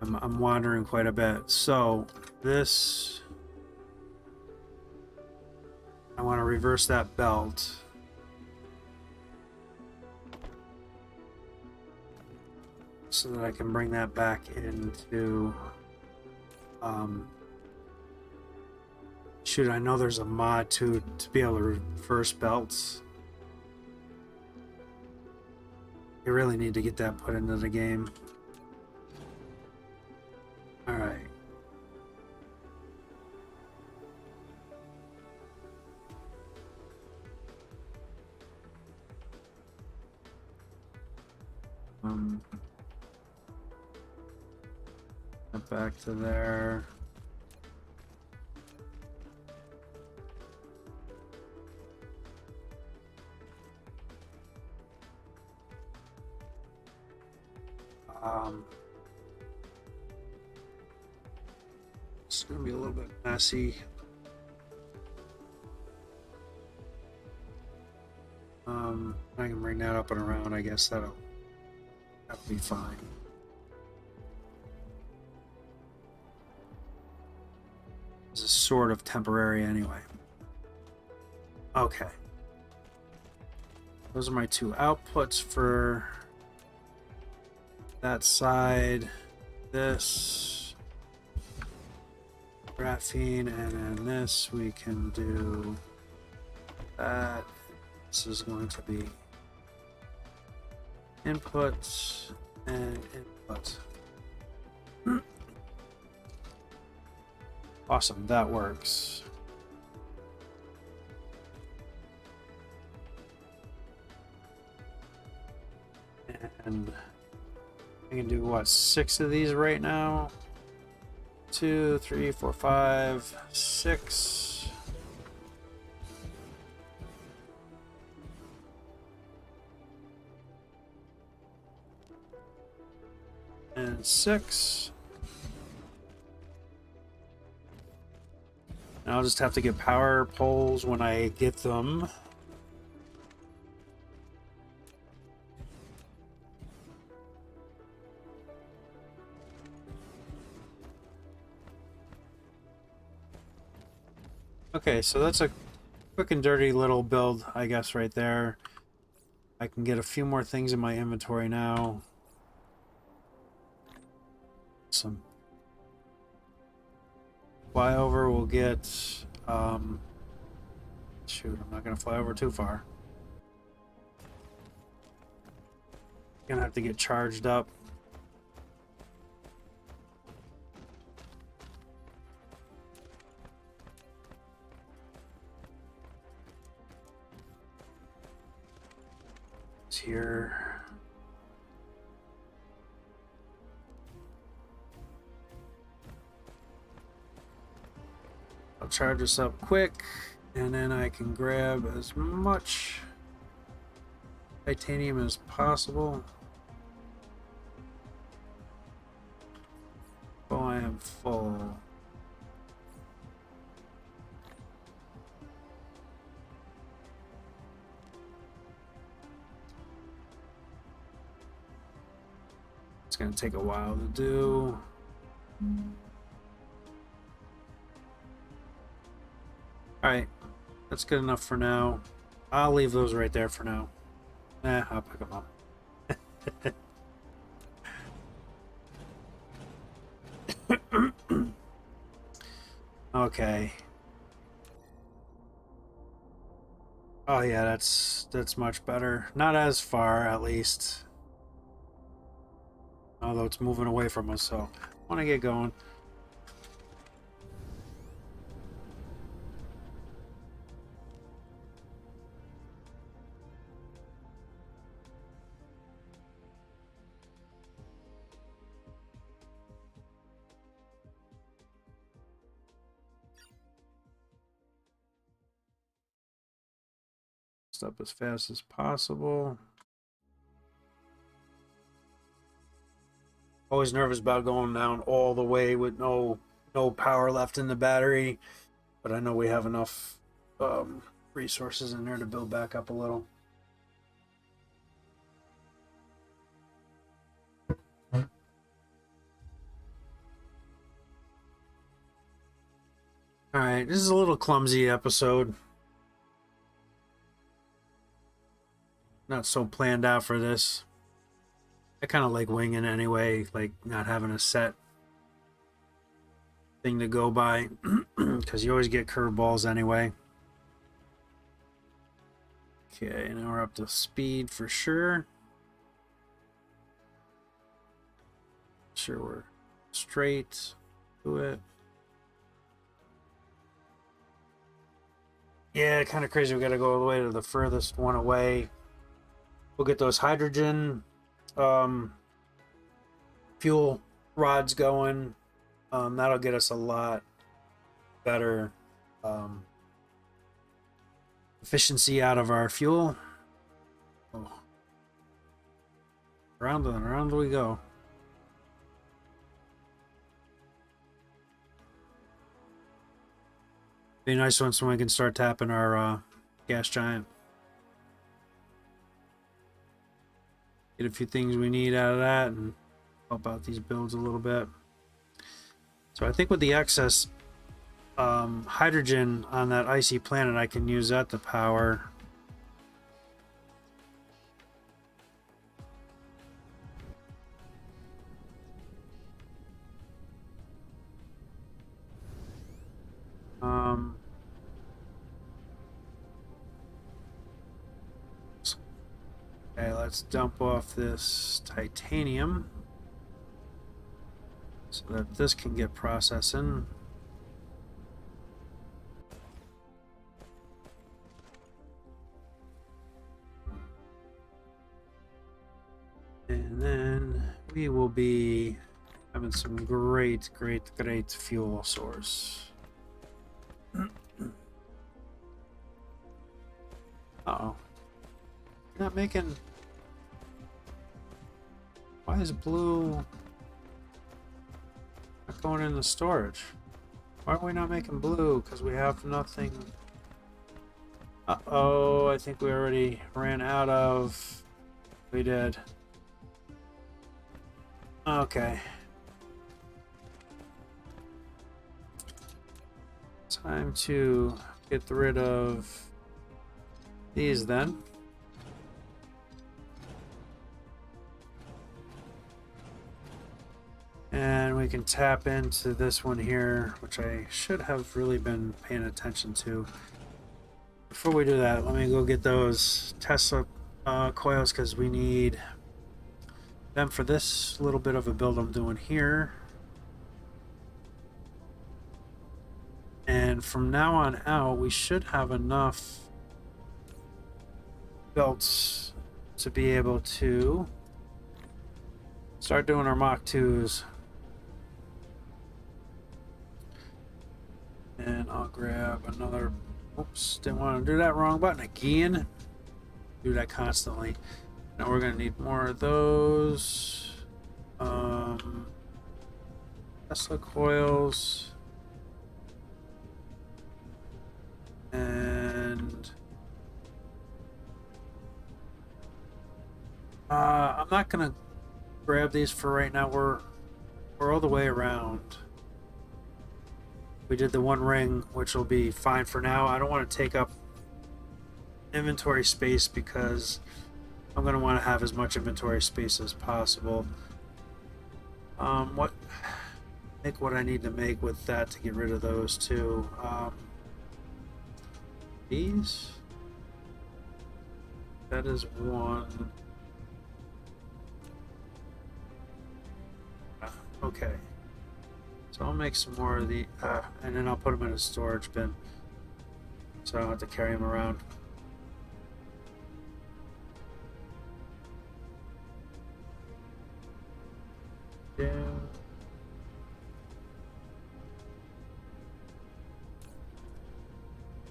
I'm wandering quite a bit. So this, I want to reverse that belt. So that I can bring that back into shoot, I know there's a mod to be able to reverse belts. You really need to get that put into the game. Alright. Back to there. It's going to be a little bit messy. I can bring that up and around. I guess that'll be fine. This is sort of temporary anyway. Okay. Those are my two outputs for that side. This graphene, and then this we can do that. This is going to be input and input. Awesome, that works. And I can do what, 6 of these right now? 2, 3, 4, 5, 6. And 6. And I'll just have to get power poles when I get them. Okay, so that's a quick and dirty little build, I guess, right there. I can get a few more things in my inventory now. Some flyover will get shoot, I'm not gonna fly over too far. Gonna have to get charged up. It's here. I'll charge this up quick, and then I can grab as much titanium as possible. Oh, I am full. It's going to take a while to do. Alright, that's good enough for now. I'll leave those right there for now. I'll pick them up. Okay. Oh yeah, that's much better. Not as far, at least. Although it's moving away from us, so I want to get going. Up as fast as possible. Always nervous about going down all the way with no power left in the battery, but I know we have enough resources in there to build back up a little. All right, this is a little clumsy episode. Not so planned out for this. I kind of like winging anyway, like not having a set thing to go by, because you always get curveballs anyway. Okay, now we're up to speed for sure. Sure, we're straight to it. Yeah, kind of crazy. We got to go all the way to the furthest one away. We'll get those hydrogen fuel rods going. That'll get us a lot better efficiency out of our fuel. Oh. Around and around we go. Be nice once when we can start tapping our gas giant. Get a few things we need out of that and help out these builds a little bit. So I think with the excess hydrogen on that icy planet, I can use that to power. Okay, let's dump off this titanium so that this can get processing. And then we will be having some great fuel source. Uh-oh. You're not making... Why is blue not going in the storage? Why are we not making blue? Because we have nothing... Uh-oh, I think we already ran out of... We did. Okay. Time to get rid of these then. And we can tap into this one here, which I should have really been paying attention to. Before we do that, let me go get those Tesla coils, because we need them for this little bit of a build I'm doing here. And from now on out, we should have enough belts to be able to start doing our Mach 2s. And I'll grab another... Oops, didn't want to do that, wrong button again. Do that constantly. Now we're going to need more of those. Tesla coils. And... I'm not going to grab these for right now. We're all the way around. We did the one ring, which will be fine for now. I don't want to take up inventory space because I'm going to want to have as much inventory space as possible. Make what I need to make with that to get rid of those two. These. That is one. Okay. So I'll make some more of the, and then I'll put them in a storage bin, so I don't have to carry them around. Yeah.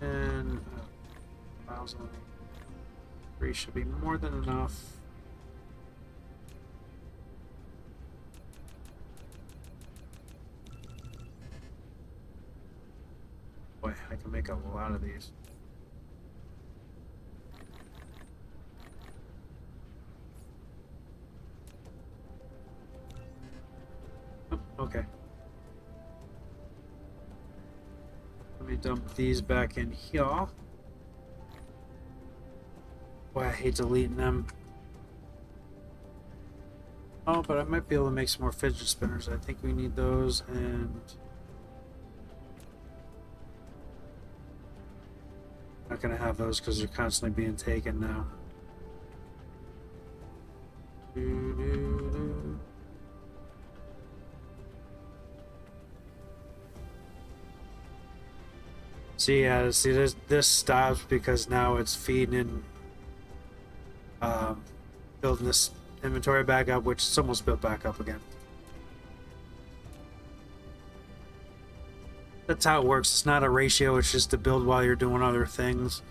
And 1,003 should be more than enough. Boy, I can make a lot of these. Oh, okay. Let me dump these back in here. Boy, I hate deleting them. Oh, but I might be able to make some more fidget spinners. I think we need those, and... Not gonna have those because they're constantly being taken now. See, this stops because now it's feeding in, building this inventory back up, which is almost built back up again. That's how it works. It's not a ratio, it's just to build while you're doing other things.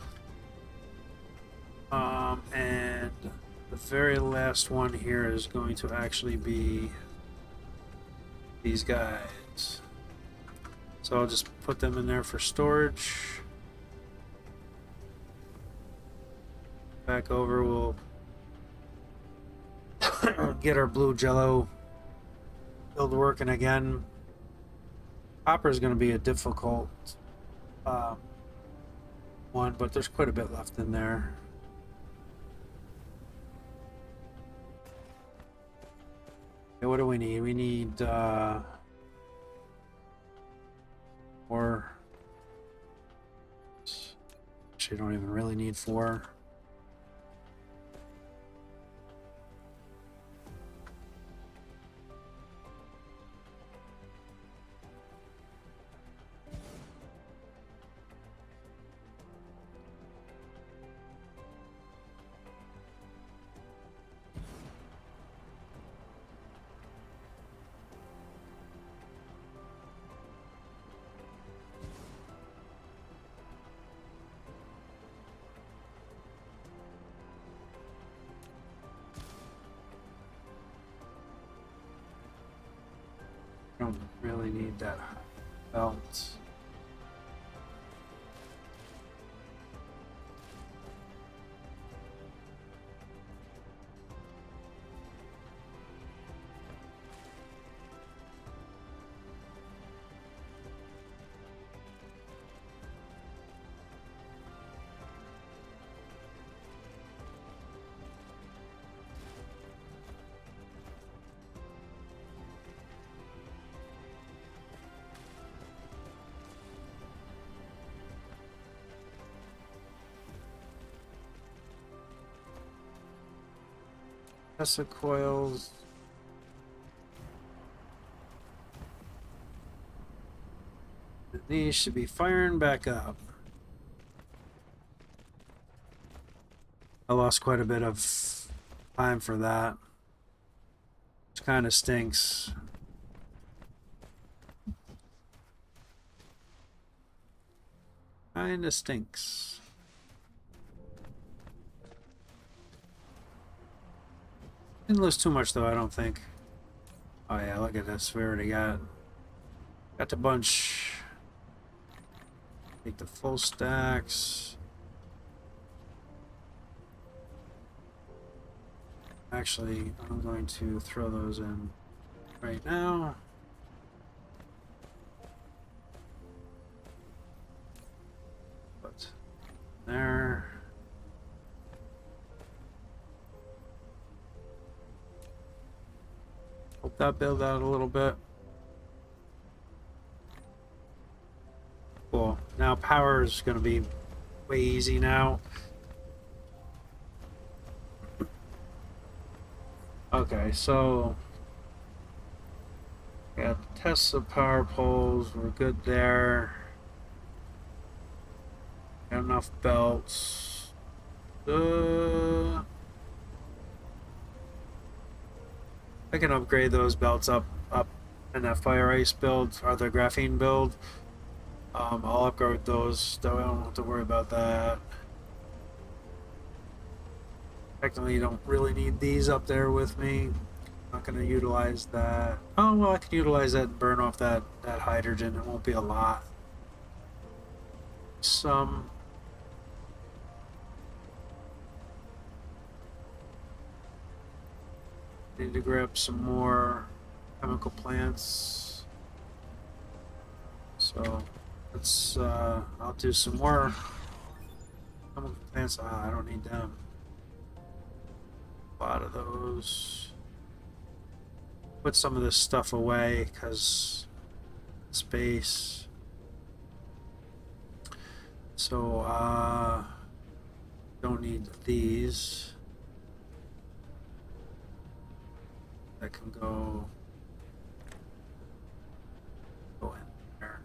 And the very last one here is going to actually be these guys. So I'll just put them in there for storage. Back over, we'll get our blue jello build working again. Copper is going to be a difficult one, but there's quite a bit left in there. Okay, what do we need? We need more. Actually, don't even really need 4. Don't really need that belt. Tesla coils. These should be firing back up. I lost quite a bit of time for that, which kind of stinks. Kinda stinks. Didn't lose too much though, I don't think. Oh yeah, look at this. We already got the bunch. Take the full stacks. Actually, I'm going to throw those in right now. But there. Hope that build out a little bit. Cool. Now power is going to be way easy now. Okay, so got Tesla power poles. We're good there. Got enough belts. I can upgrade those belts up in that fire ice build or the graphene build. I'll upgrade those, though I don't have to worry about that. Technically, you don't really need these up there with me. Not going to utilize that. Oh, well, I can utilize that and burn off that hydrogen. It won't be a lot. Some. Need to grab some more chemical plants. So let's I'll do some more chemical plants. I don't need them. A lot of those. Put some of this stuff away because space. So don't need these. That can go in there.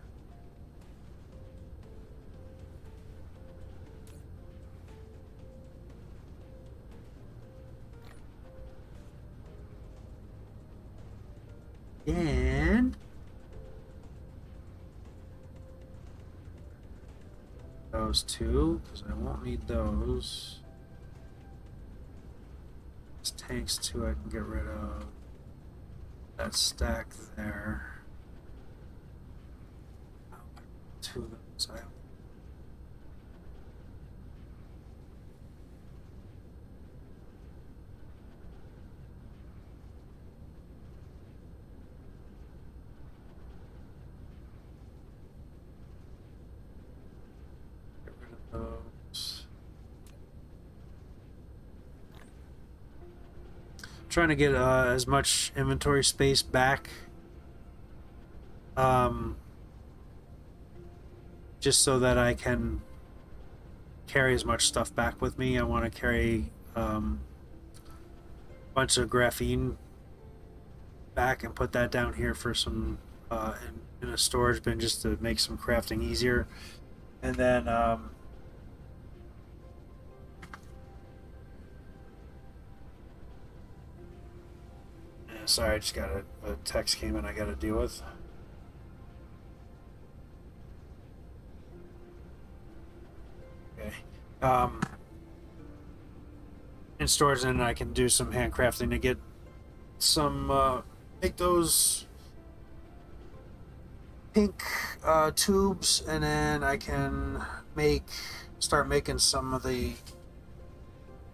And those two, because I won't need those. These tanks too, I can get rid of. That stack there. two of those. Get rid of those. Trying to get as much inventory space back, just so that I can carry as much stuff back with me. I want to carry a bunch of graphene back and put that down here for some in a storage bin, just to make some crafting easier. And then sorry, I just got a text came in I got to deal with. Okay. In storage, then I can do some handcrafting to get some make those pink tubes, and then I can start making some of the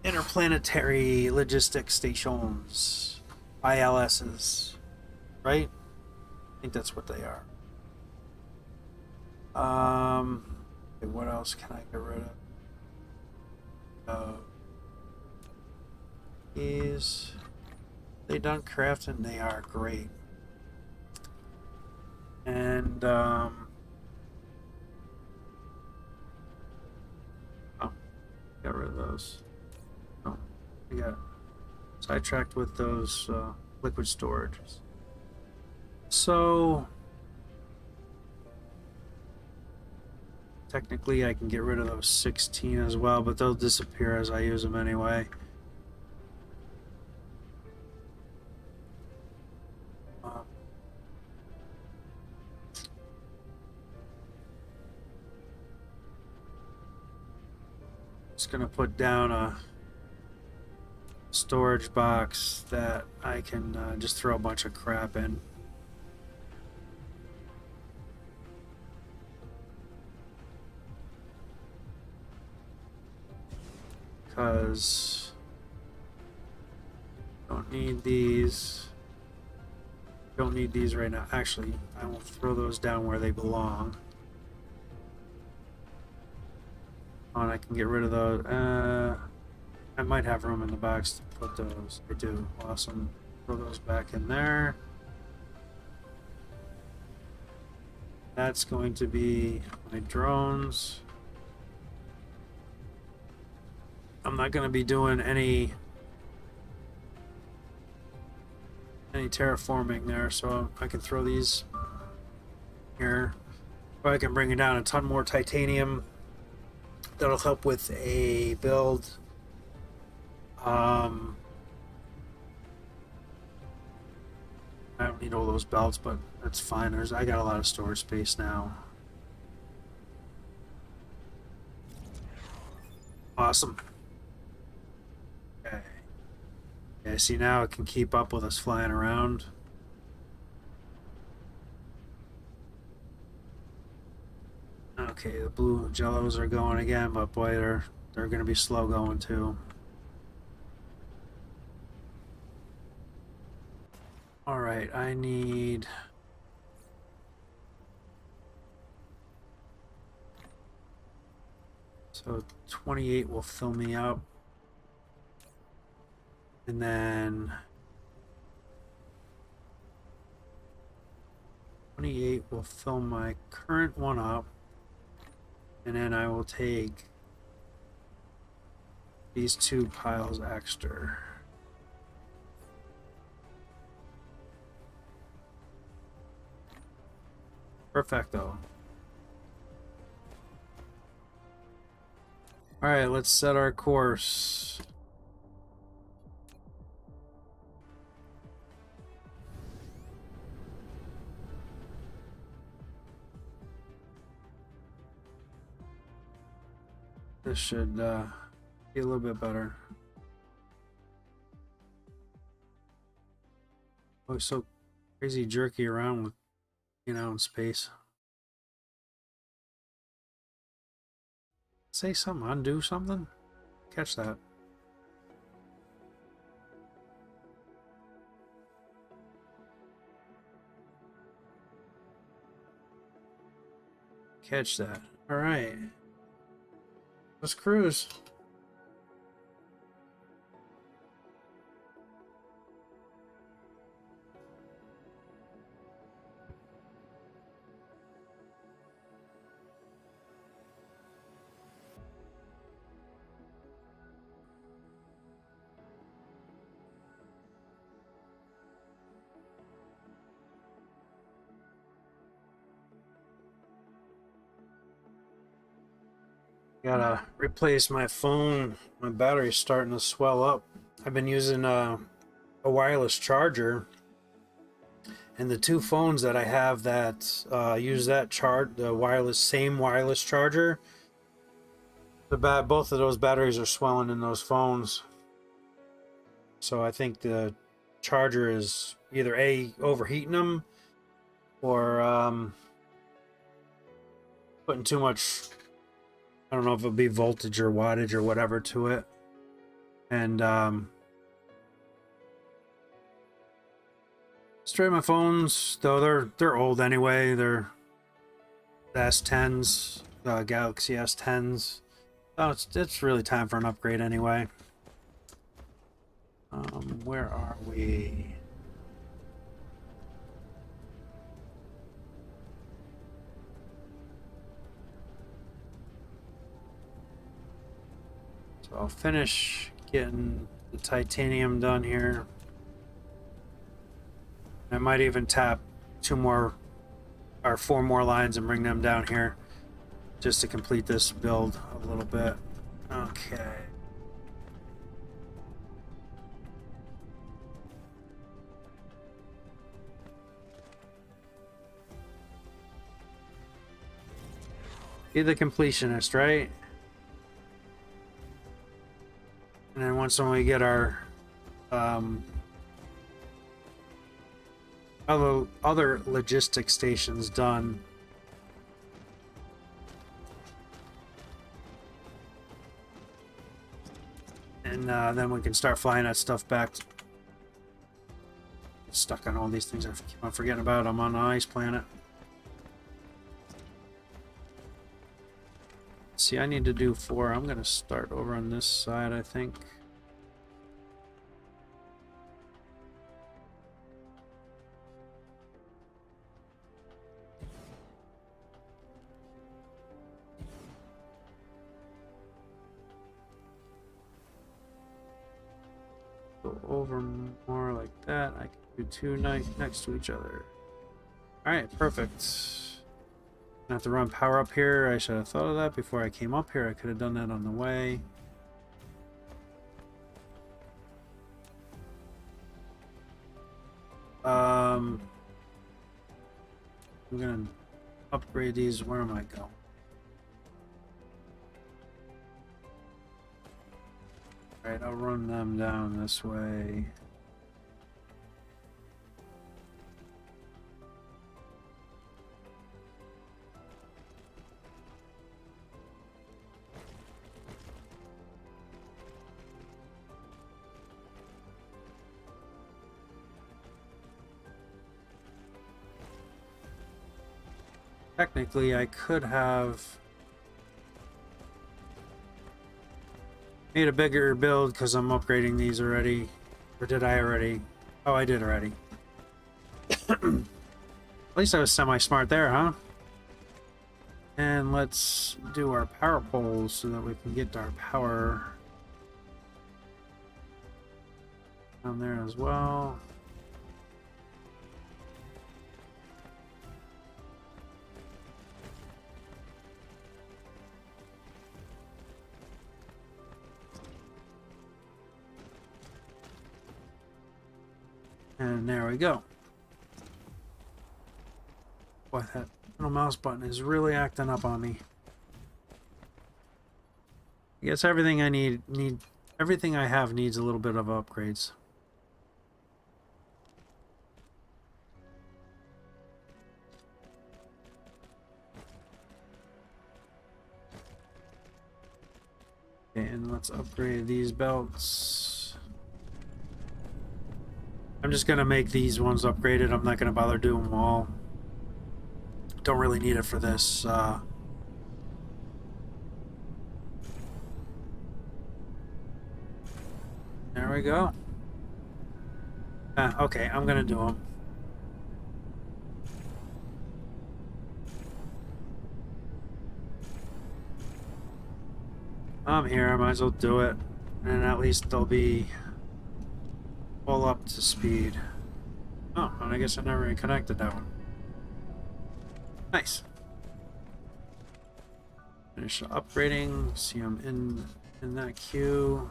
interplanetary logistic stations, ILSs, right? I think that's what they are. Okay, what else can I get rid of? Is they done crafting? They are great. And oh, got rid of those. Oh, I got sidetracked with those liquid storages. So technically I can get rid of those 16 as well, but they'll disappear as I use them anyway. Just gonna put down a storage box that I can just throw a bunch of crap in. Because don't need these. Don't need these right now. Actually, I will throw those down where they belong. Oh, and I can get rid of those. I might have room in the box to put those. I do. Awesome. Throw those back in there. That's going to be my drones. I'm not going to be doing any terraforming there, so I can throw these here. Or I can bring down a ton more titanium. That'll help with a build. I don't need all those belts, but that's fine. I got a lot of storage space now. Awesome. Okay. Yeah, see, now it can keep up with us flying around. Okay, the blue jellos are going again, but boy, they're going to be slow going too. All right, I need so 28 will fill me up, and then 28 will fill my current one up. And then I will take these two piles extra. Perfecto. Alright, let's set our course. This should be a little bit better. Oh, it's so crazy jerky around with, in space. say something? Undo something? Catch that. Catch that. All right. Let's cruise. Gotta replace my phone. My battery's starting to swell up. I've been using a wireless charger, and the two phones that I have that use that same wireless charger, both of those batteries are swelling in those phones. So I think the charger is either overheating them or putting too much. I don't know if it'll be voltage or wattage or whatever to it. And straight my phones, though they're old anyway. They're the S10s, Galaxy S10s. Oh, it's really time for an upgrade anyway. Where are we? So I'll finish getting the titanium done here. I might even tap 2 more or 4 more lines and bring them down here just to complete this build a little bit. Okay. Be the completionist, right? And then once we get our other logistics stations done, and then we can start flying that stuff back. Stuck on all these things. I keep on forgetting about. I'm on an ice planet. See, I need to do 4. I'm gonna start over on this side, I think. Go over more like that. I can do 2 next to each other. Alright, perfect. I have to run power up here. I should have thought of that before I came up here. I could have done that on the way. I'm gonna upgrade these. Where am I going? Alright, I'll run them down this way. Technically, I could have made a bigger build because I'm upgrading these already. Or did I already? Oh, I did already. At least I was semi-smart there, huh? And let's do our power poles so that we can get our power down there as well. And there we go. Boy, that little mouse button is really acting up on me. I guess everything I everything I have needs a little bit of upgrades. Okay, and let's upgrade these belts. I'm just gonna make these ones upgraded. I'm not gonna bother doing them all. Don't really need it for this. There we go. Okay, I'm gonna do them. I'm here, I might as well do it. And at least they'll be all up to speed. Oh, and I guess I never even connected that one. Nice. Finish upgrading. See, I'm in that queue.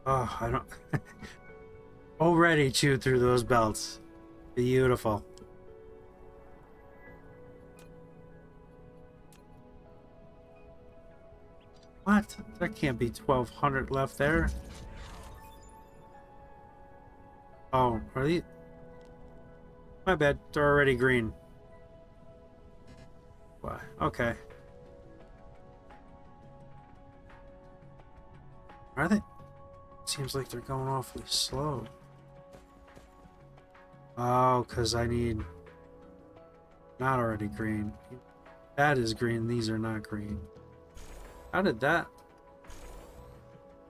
Oh, I don't... Already chewed through those belts. Beautiful. What? There can't be 1,200 left there. Oh, are these... My bad, they're already green. Why? Okay. Are they? Seems like they're going awfully slow. Oh, because I need... Not already green. That is green, these are not green. How did that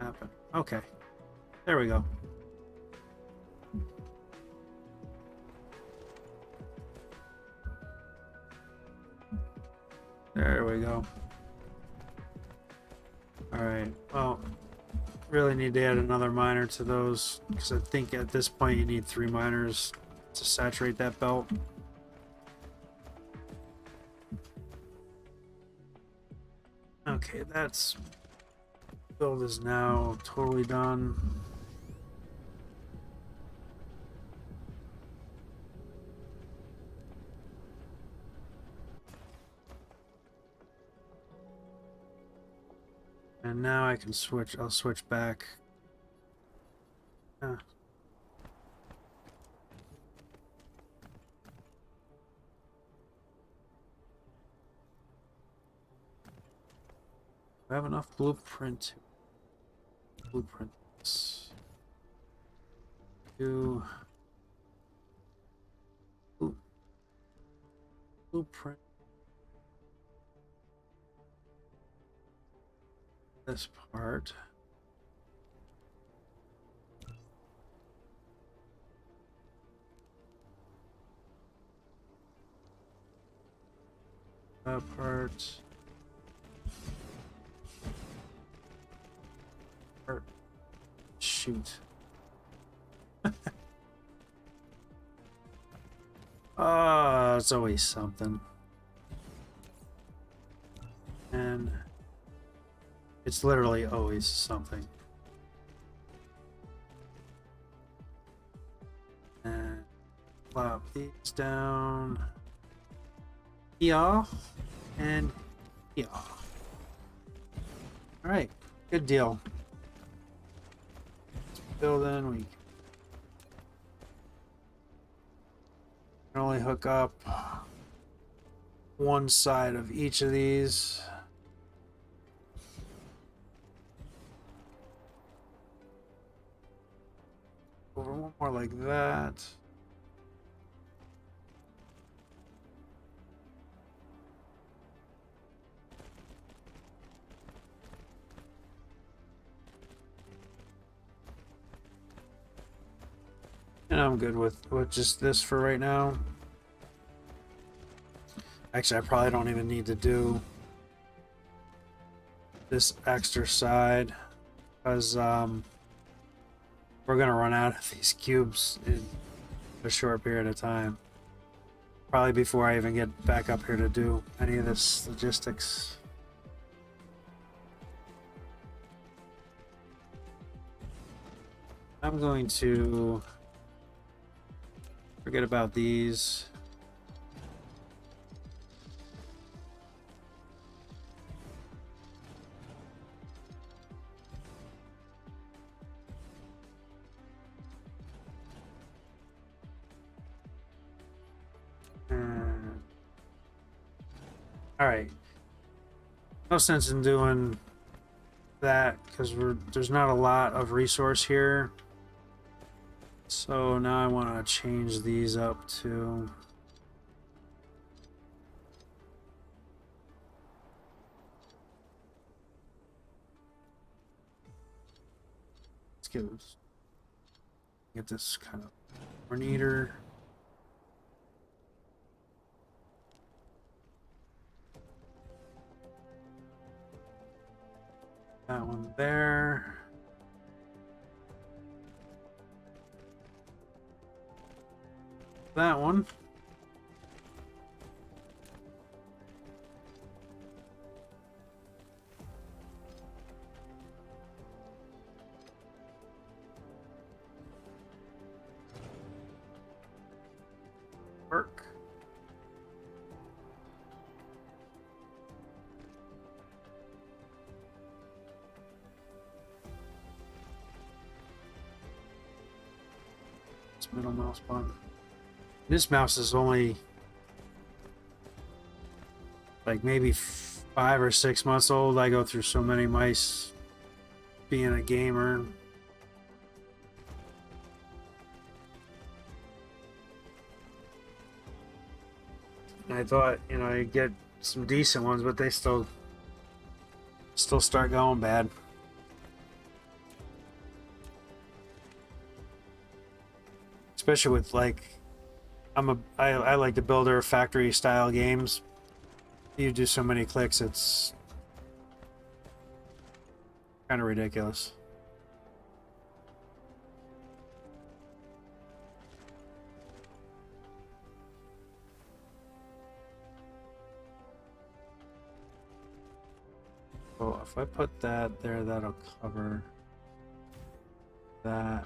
happen? Okay. There we go. There we go. Alright, well, really need to add another miner to those, because I think at this point you need 3 miners to saturate that belt. Okay, that's... build is now totally done. And now I can switch, I'll switch back. Ah. Do I have enough blueprints? Do blueprint this part. That part. Shoot. It's always something. And it's literally always something. And plop these down. Yeah. And yeah. Alright, good deal. Building, we can only hook up one side of each of these. Over one more like that. And I'm good with just this for right now. Actually, I probably don't even need to do this extra side, because we're gonna run out of these cubes in a short period of time. Probably before I even get back up here to do any of this logistics. I'm going to forget about these. And all right, no sense in doing that because there's not a lot of resource here. So now I want to change these up to get this kind of more neater. That one there. That one. Work. This middle mouse button. This mouse is only like maybe 5 or 6 months old. I go through so many mice being a gamer. I thought, you know, I'd get some decent ones, but they still start going bad. Especially with like I like the builder factory style games. You do so many clicks, it's kind of ridiculous. So if I put that there, that'll cover that.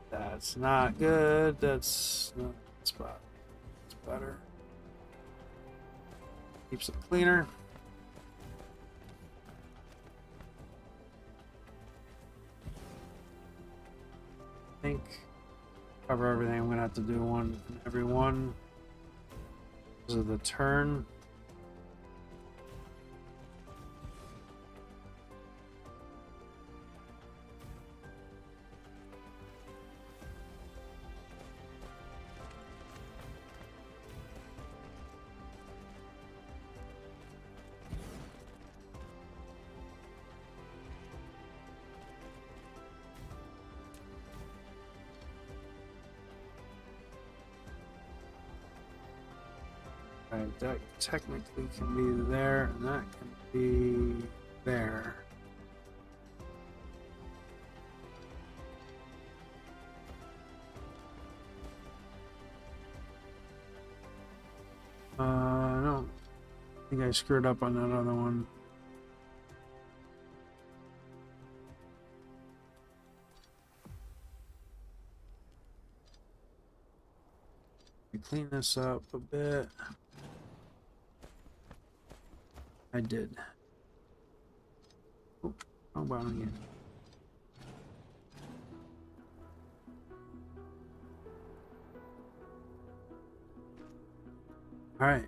That's not good. That's not the spot. It's better. Keeps it cleaner. I think cover everything. I'm gonna have to do one in every one because of the turn. Alright, that technically can be there, and that can be there. No. I think I screwed up on that other one. Clean this up a bit. I did. Oh, wrong button again. All right.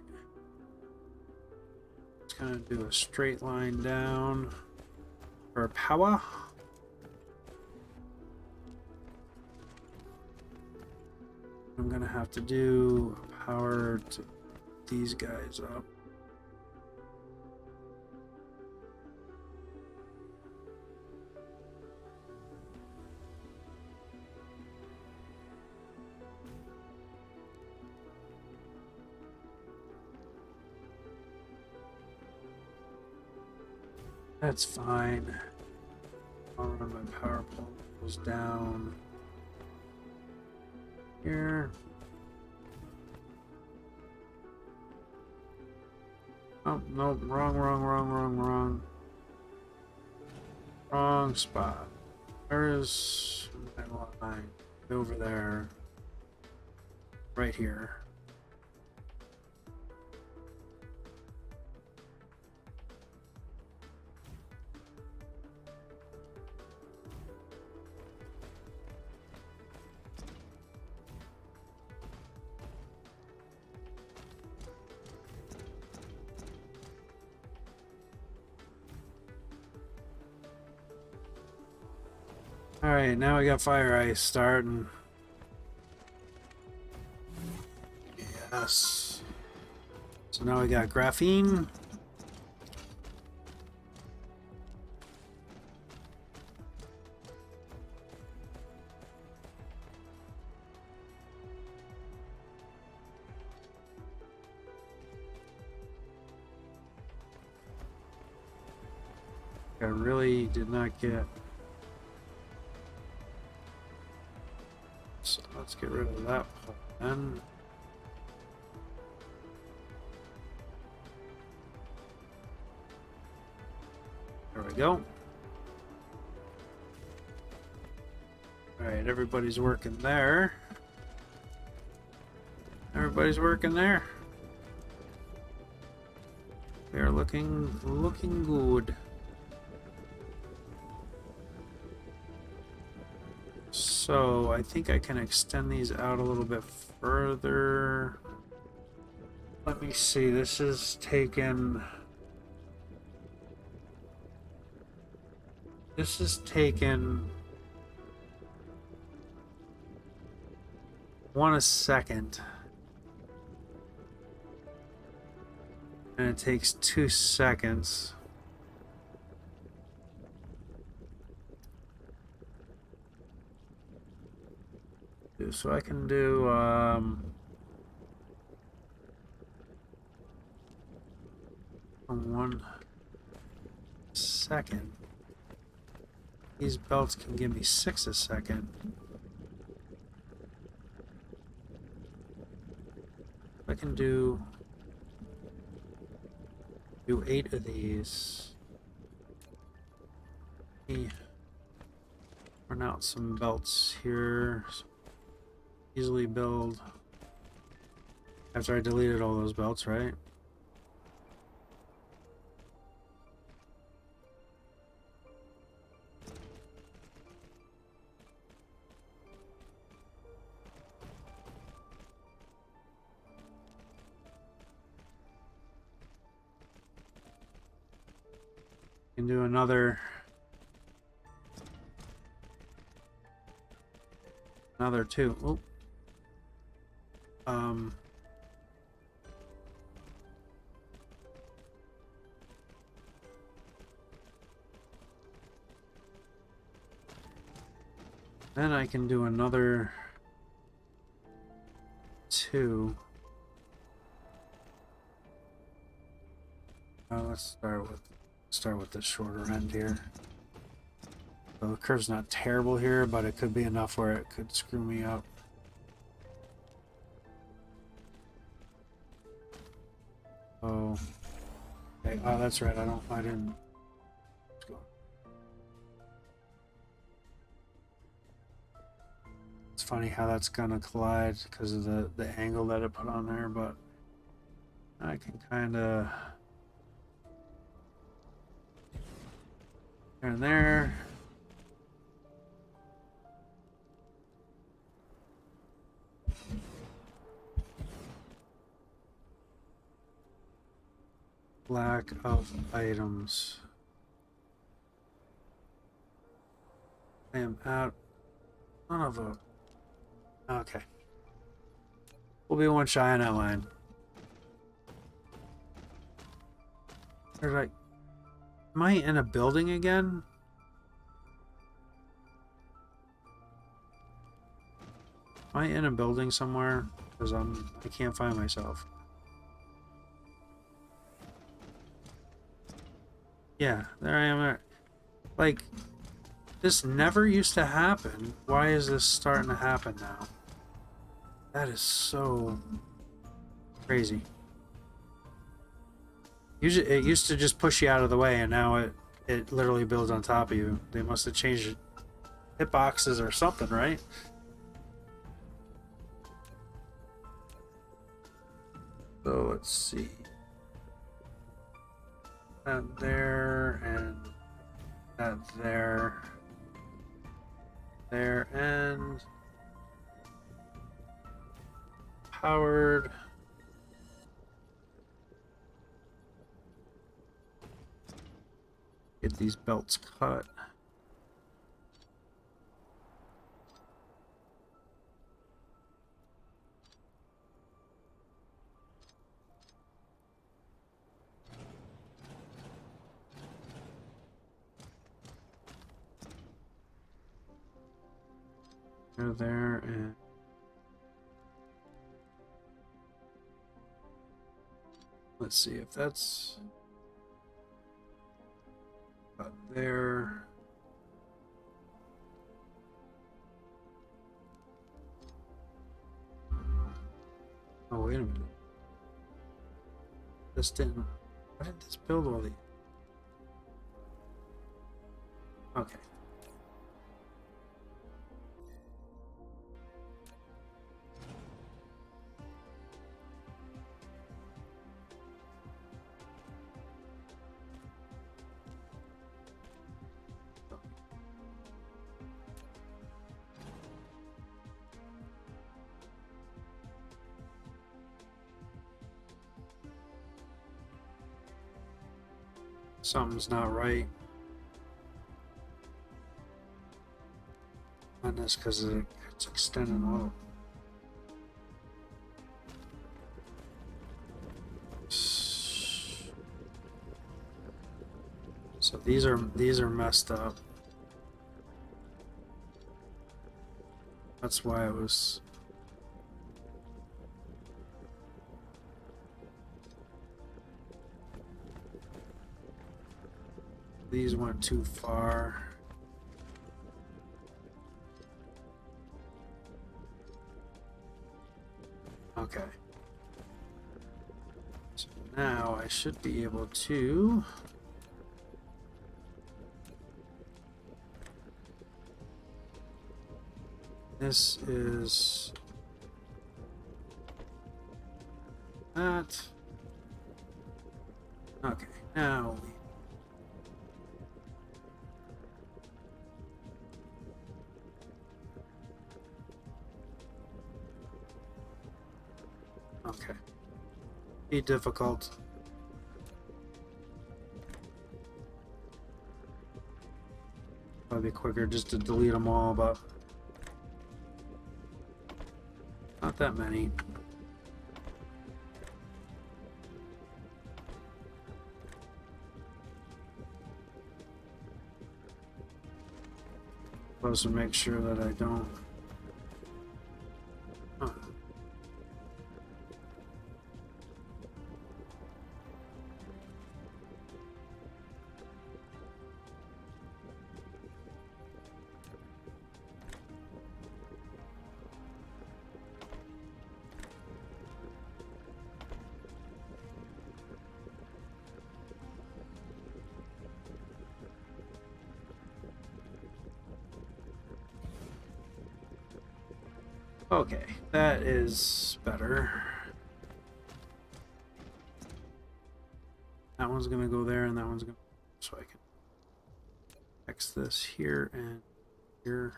Just gonna do a straight line down for power. I'm gonna have to do power to these guys up. That's fine. I'll run my power poles down here. Oh, no, wrong. Wrong spot. Where's my line? Over there. Right here. Alright, now we got fire ice starting. Yes. So now we got graphene. I really did not get. So let's get rid of that part then. There we go. Alright, everybody's working there. Everybody's working there. They're looking good. So I think I can extend these out a little bit further. Let me see, this is taken 1 second. And it takes 2 seconds. So I can do 1 second. These belts can give me 6 a second. I can do 8 of these. Run out some belts here. Easily build. After I deleted all those belts, right? Can do another 2. Oh. Then I can do another 2. Let's start with the shorter end here. So the curve's not terrible here, but it could be enough where it could screw me up. Oh, okay. Oh, that's right. I didn't. Let's go. It's funny how that's gonna collide because of the angle that it put on there, but I can kind of there and there. Lack of items. I am out. Son of a. Okay. We'll be 1 shy on that line. There's like. Am I in a building again? Am I in a building somewhere? Because I can't find myself. Yeah, there I am. Like, this never used to happen. Why is this starting to happen now? That is so crazy. Usually, it used to just push you out of the way, and now it literally builds on top of you. They must have changed hitboxes or something, right? So let's see. That there and that there. There and powered. Get these belts cut. Go there and let's see if that's about there. Oh, wait a minute. This didn't. Why did this build all these? Okay. Something's not right. And that's because it's extending oil. So these are messed up. That's why it was. These went too far. Okay. So now I should be able to this is that. Okay, now we okay. Be difficult. Probably be quicker just to delete them all, but not that many. Supposed to make sure that I don't. Huh. Okay, that is better. That one's gonna go there, and that one's gonna. So I can X this here and here.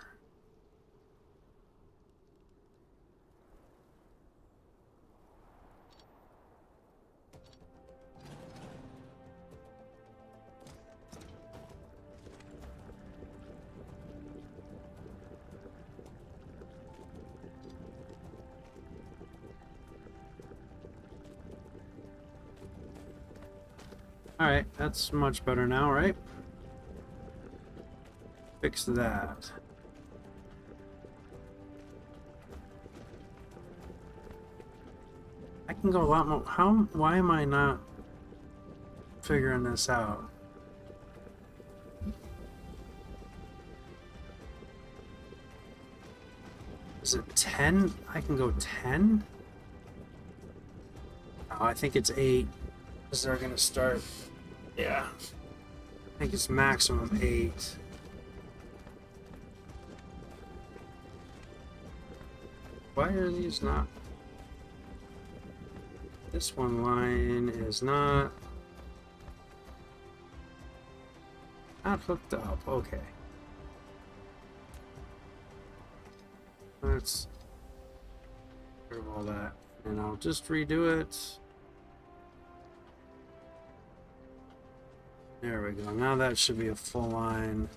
Alright, that's much better now, right? Fix that. I can go a lot more. Why am I not figuring this out? Is it 10? I can go 10? Oh, I think it's 8. Because they're going to start. Yeah. I think it's maximum 8. Why are these not? This one line is not hooked up. Okay. Let's get rid of all that. And I'll just redo it. There we go. Now that should be a full line.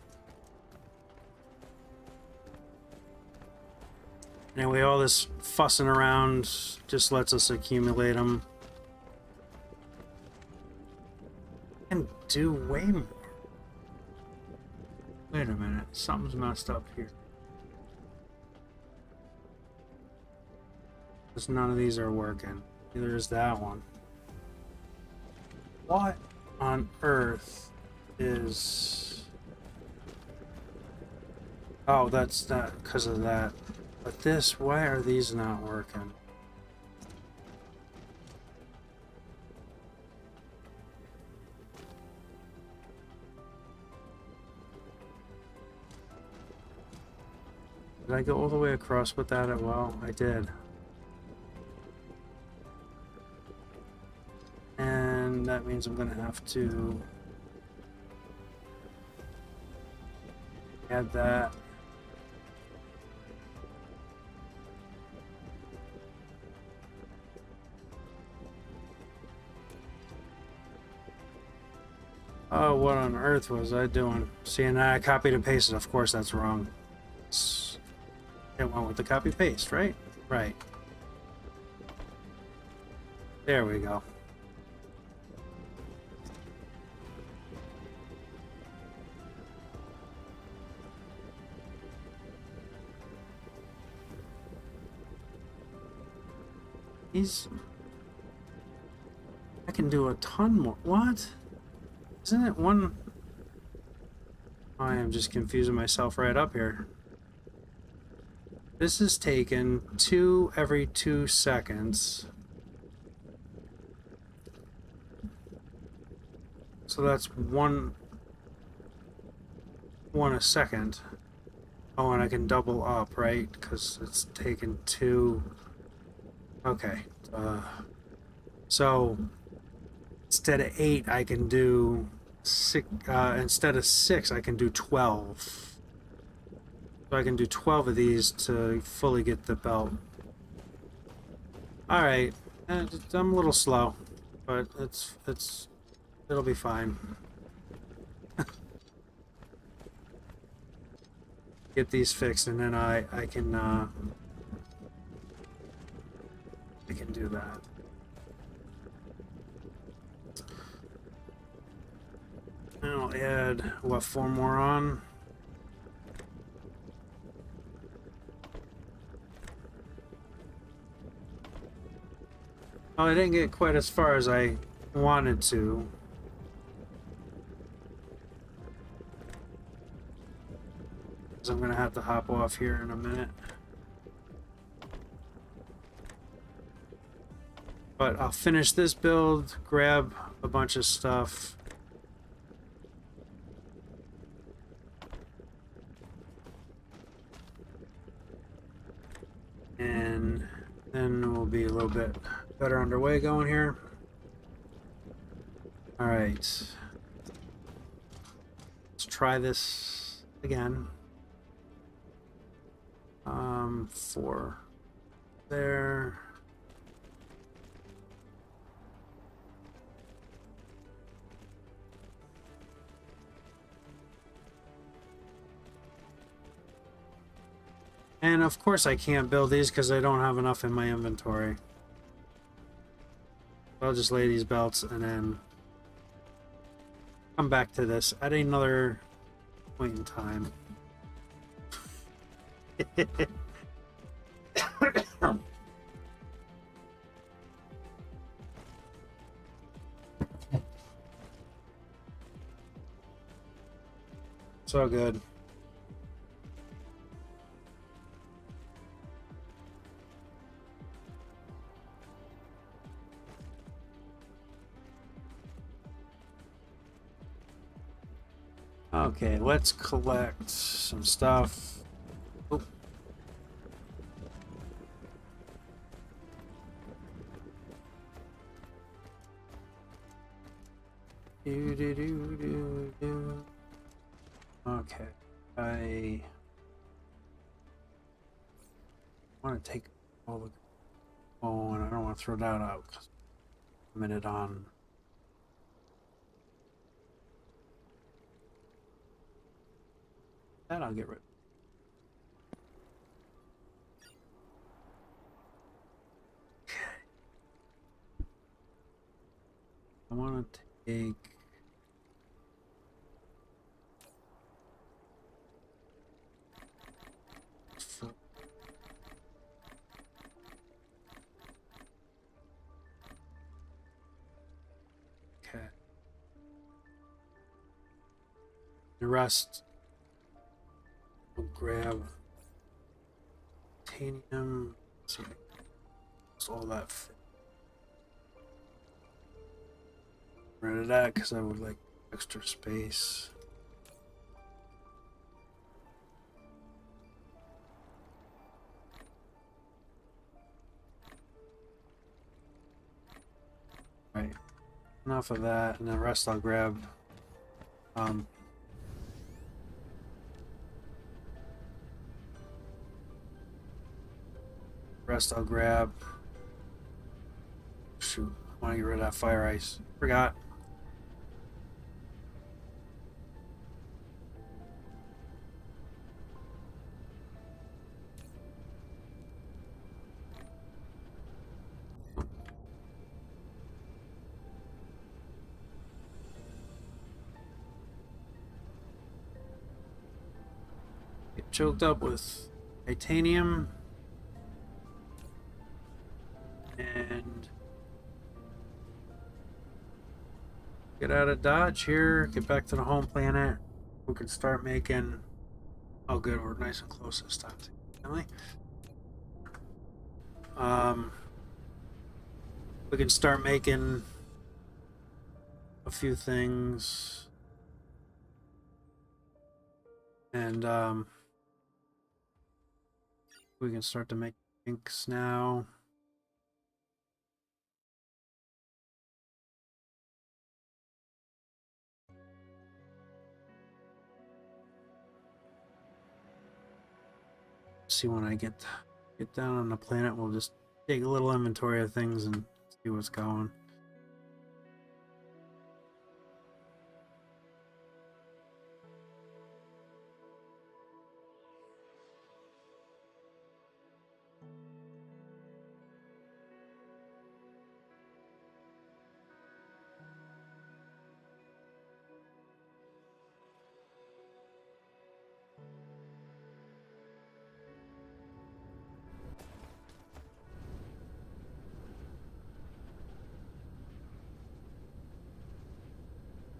Anyway, all this fussing around just lets us accumulate them. And do way more. Wait a minute. Something's messed up here. Because none of these are working. Neither is that one. What on earth is... Oh, that's not because of that. But this, why are these not working? Did I go all the way across with that as well? I did. And that means I'm going to have to add that. Oh, what on earth was I doing? See, and I copied and pasted. Of course, that's wrong. It went with the copy paste, right? Right. There we go. I can do a ton more. What? Isn't it one? I am just confusing myself right up here. This is taken 2 every 2 seconds. So that's one a second. Oh, and I can double up, right? Because it's taken 2. Okay. So instead of 8, I can do 6. Instead of 6, I can do 12. So I can do 12 of these to fully get the belt. All right, I'm a little slow, but it'll be fine. Get these fixed, and then I can do that. And I'll add what, 4 more on. Oh, I didn't get quite as far as I wanted to. So I'm gonna have to hop off here in a minute. But I'll finish this build, grab a bunch of stuff. And then we'll be a little bit better underway going here. All right. Let's try this again. 4 there. And of course I can't build these because I don't have enough in my inventory. I'll just lay these belts and then come back to this at another point in time. So good. Okay, let's collect some stuff. Oh. Okay, I want to take all the... Oh, and I don't want to throw that out because I'm in it on... That I'll get rid of. Okay. I want to take... The rest we'll grab titanium. Let's see, what's all that fit? Rid of that because I would like extra space. Right, enough of that, and the rest I'll grab. Rest I'll grab. Shoot, I want to get rid of that fire ice. Forgot. Get choked up with titanium. And get out of Dodge here, get back to the home planet. We can start making. Oh, good, we're nice and close this time. Finally. We can start making a few things. And we can start to make inks now. See, when I get down on the planet, we'll just take a little inventory of things and see what's going.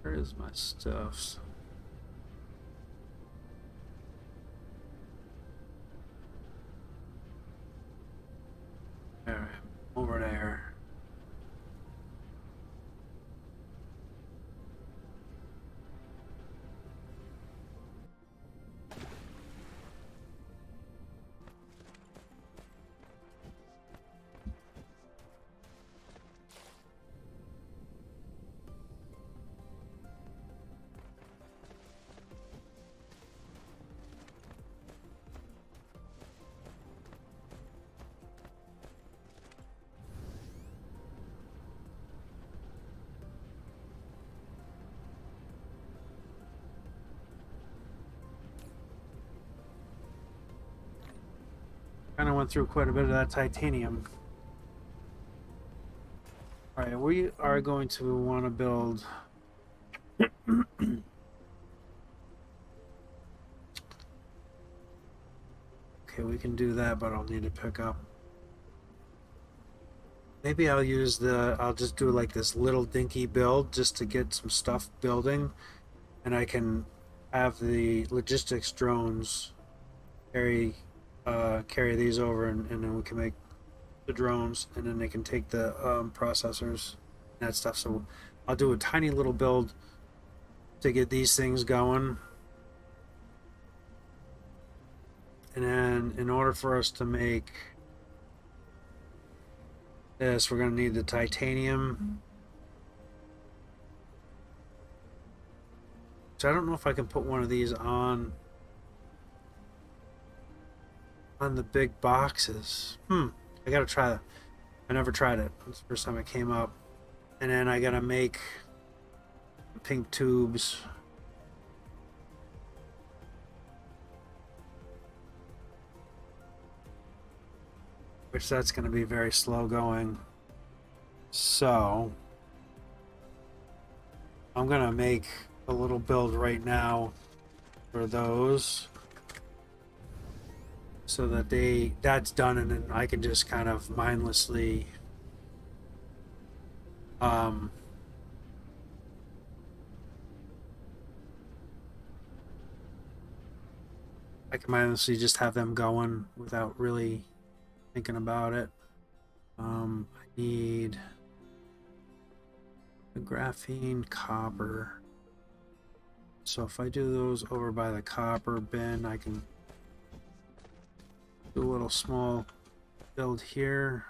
Where is my stuff? Alright, over there. Kind of went through quite a bit of that titanium. Alright, we are going to want to build okay, we can do that, but I'll need to pick up. Maybe I'll just do like this little dinky build just to get some stuff building, and I can have the logistics drones carry these over, and then we can make the drones, and then they can take the processors and that stuff. So I'll do a tiny little build to get these things going, and then in order for us to make this, we're going to need the titanium. So I don't know if I can put one of these on the big boxes. I gotta try that. I never tried it. It's the first time it came up. And then I gotta make pink tubes. Which that's gonna be very slow going. So I'm gonna make a little build right now for those, so that that's done, and then I can just kind of mindlessly I can mindlessly just have them going without really thinking about it. I need the graphene, copper. So if I do those over by the copper bin, I can do a little small build here.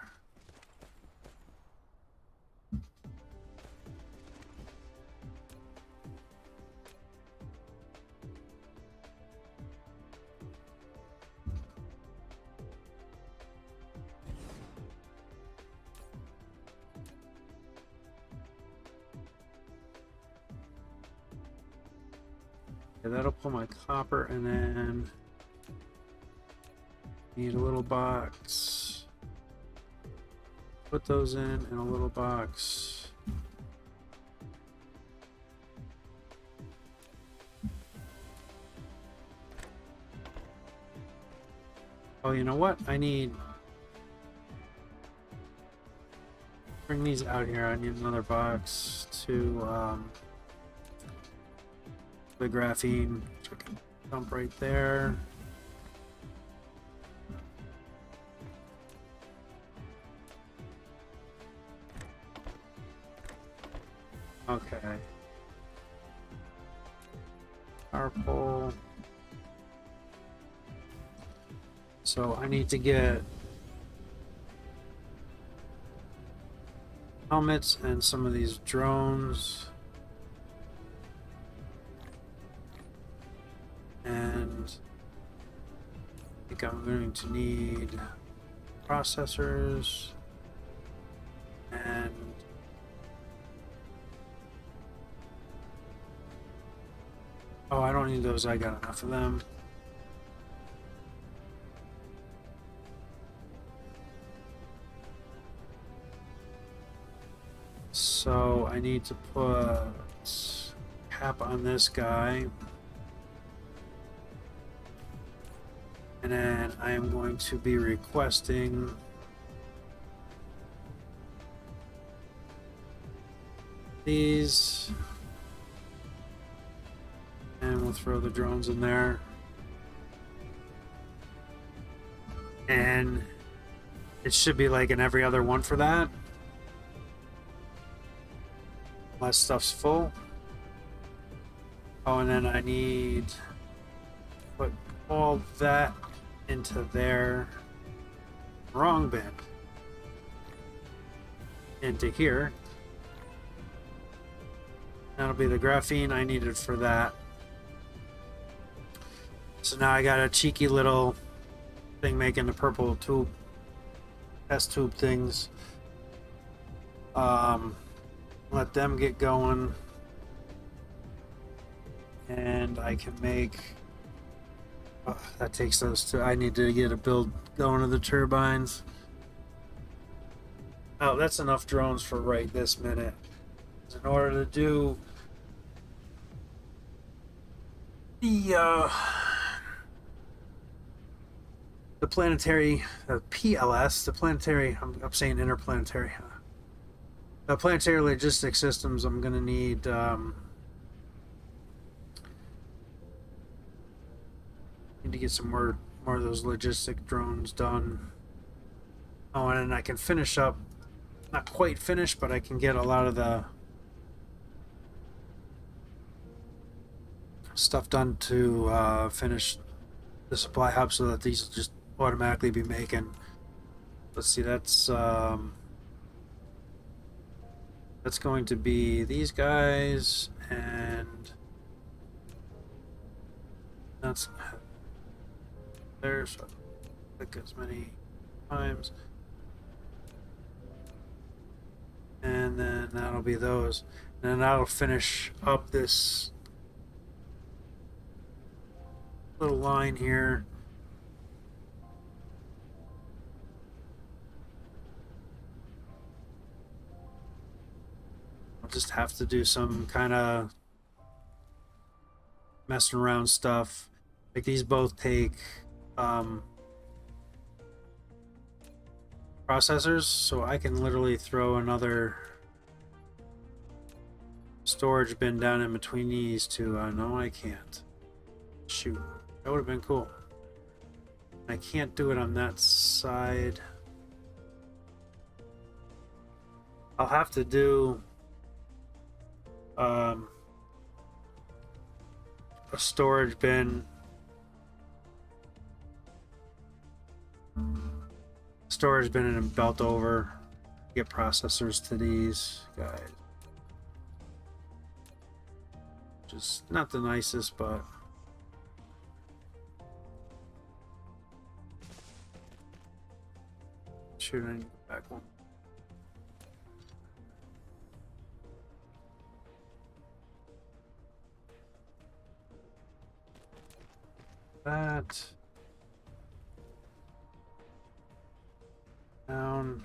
Okay, that'll pull my copper, and then need a little box. Put those in a little box. Oh, you know what? I need... Bring these out here. I need another box to the graphene. So I can dump right there. Okay. Power pole. So I need to get helmets and some of these drones. And I think I'm going to need processors and oh, I don't need those. I got enough of them. So I need to put cap on this guy. And then I am going to be requesting these. And we'll throw the drones in there. And it should be like in every other one for that. Unless stuff's full. Oh, and then I need to put all that into their wrong bin. Into here. That'll be the graphene I needed for that. So now I got a cheeky little thing making the purple tube, test tube things. Let them get going, and I can make. That takes those two. I need to get a build going of the turbines. Oh, that's enough drones for right this minute. In order to do the planetary PLS, the planetary, I'm saying interplanetary, the planetary logistics systems, I'm gonna need need to get some more of those logistic drones done. Oh, and then I can finish up, not quite finished, but I can get a lot of the stuff done to finish the supply hub so that these will just automatically be making. Let's see, that's going to be these guys, and that's there, so click as many times, and then that'll be those, and then that'll finish up this little line here. I'll just have to do some kind of messing around stuff. Like these both take processors, so I can literally throw another storage bin down in between these two. No, I can't. Shoot, that would have been cool. I can't do it on that side. I'll have to do a storage bin. Storage bin and a belt over. Get processors to these guys. Just not the nicest, but shoot, I need to go back one. That down.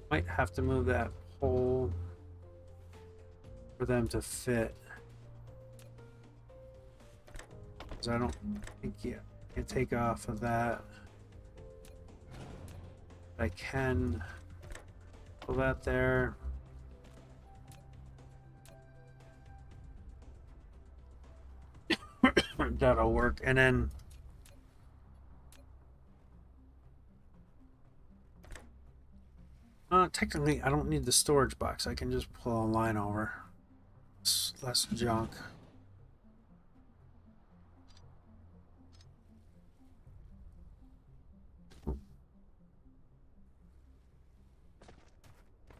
Might have to move that hole for them to fit. Because I don't think you can take off of that. I can pull that there. That'll work. And then technically I don't need the storage box. I can just pull a line over. It's less junk.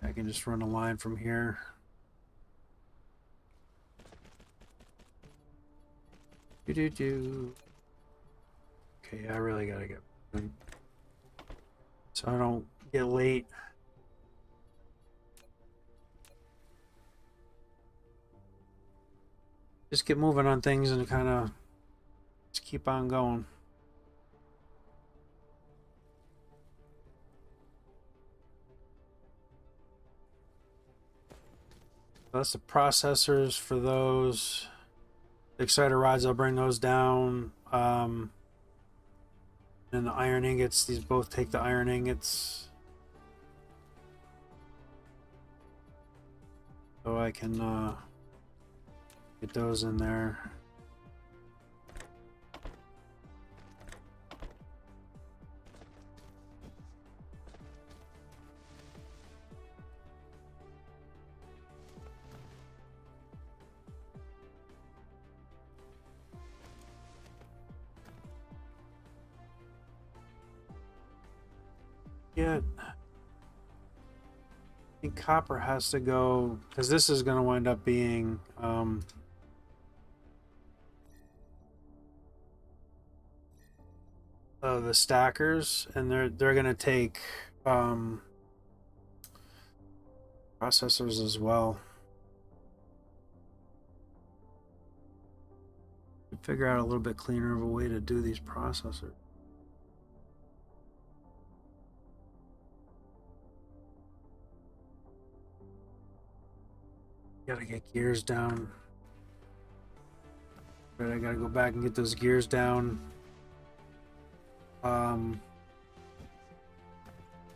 I can just run a line from here. Do. Okay, I really gotta get moving so I don't get late. Just get moving on things and kind of just keep on going. That's the processors for those. The exciter rods, I'll bring those down. And the iron ingots, these both take the iron ingots. So I can get those in there. Yeah, I think copper has to go because this is going to wind up being the stackers, and they're going to take processors as well. Figure out a little bit cleaner of a way to do these processors. Gotta get gears down. But I gotta go back and get those gears down. I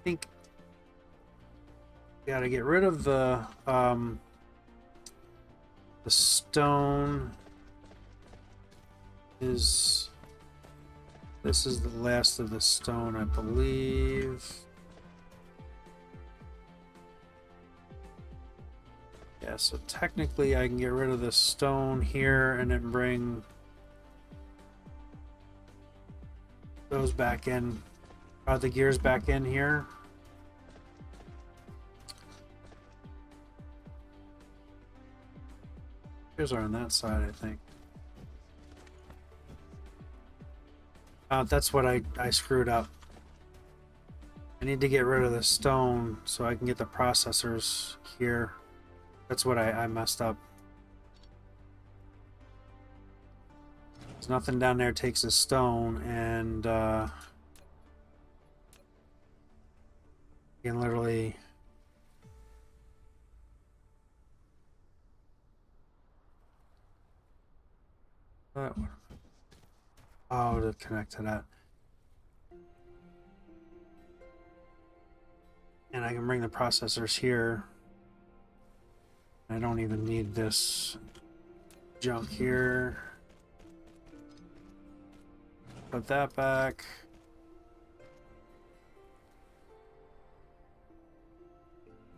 think gotta get rid of the stone. This is the last of the stone, I believe. Yeah, so technically I can get rid of the stone here and then bring those back in, the gears back in here. Gears are on that side, I think. That's what I screwed up. I need to get rid of the stone so I can get the processors here. That's what I messed up. There's nothing down there takes a stone, and you can literally to connect to that. And I can bring the processors here. I don't even need this junk here. Put that back.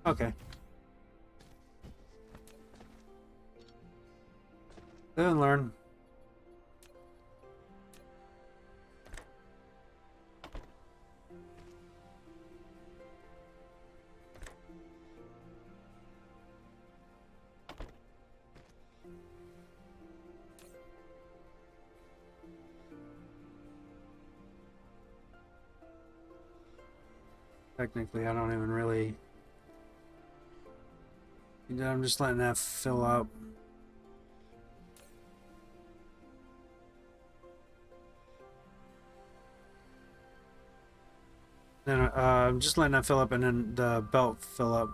Okay. Live and learn. Technically, I don't even really... I'm just letting that fill up. Then I'm just letting that fill up and then the belt fill up.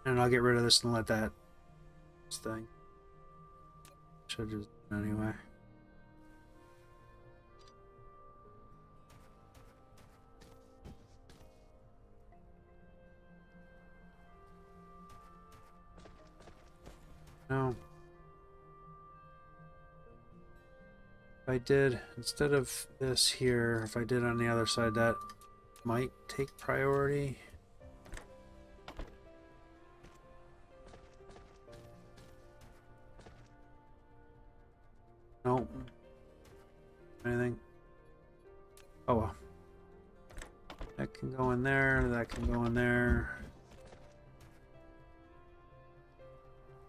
And I'll get rid of this and let that thing. Should just anyway. No. If I did, instead of this here, if I did on the other side, that might take priority. Nope. Anything? Oh well. That can go in there, that can go in there.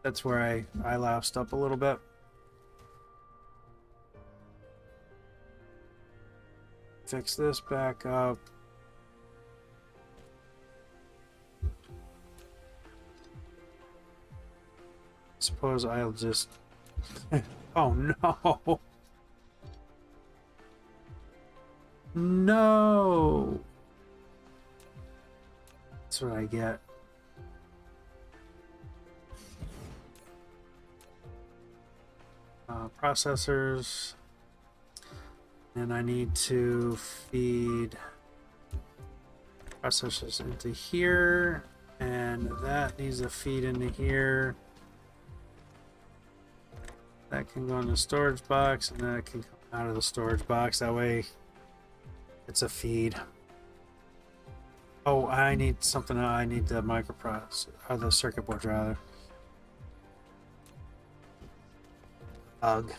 That's where I lapsed up a little bit. Fix this back up. Suppose I'll just... Oh no! No! That's what I get. Processors, and I need to feed processors into here, and that needs to feed into here. That can go in the storage box, and that can come out of the storage box. That way it's a feed. Oh, I need something. I need the microprocessor, or the circuit board rather. Ugh.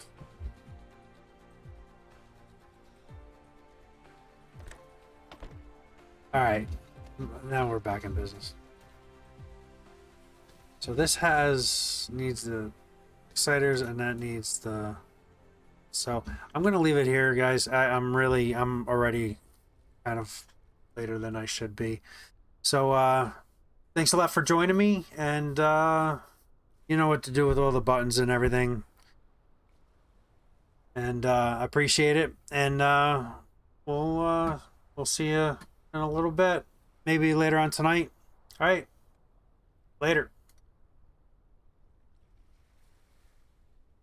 Alright, now we're back in business. So this needs the exciters, and that needs the... So I'm going to leave it here, guys. I'm already kind of later than I should be. So thanks a lot for joining me, and you know what to do with all the buttons and everything. And I appreciate it, and we'll see you in a little bit, maybe later on tonight. All right, later.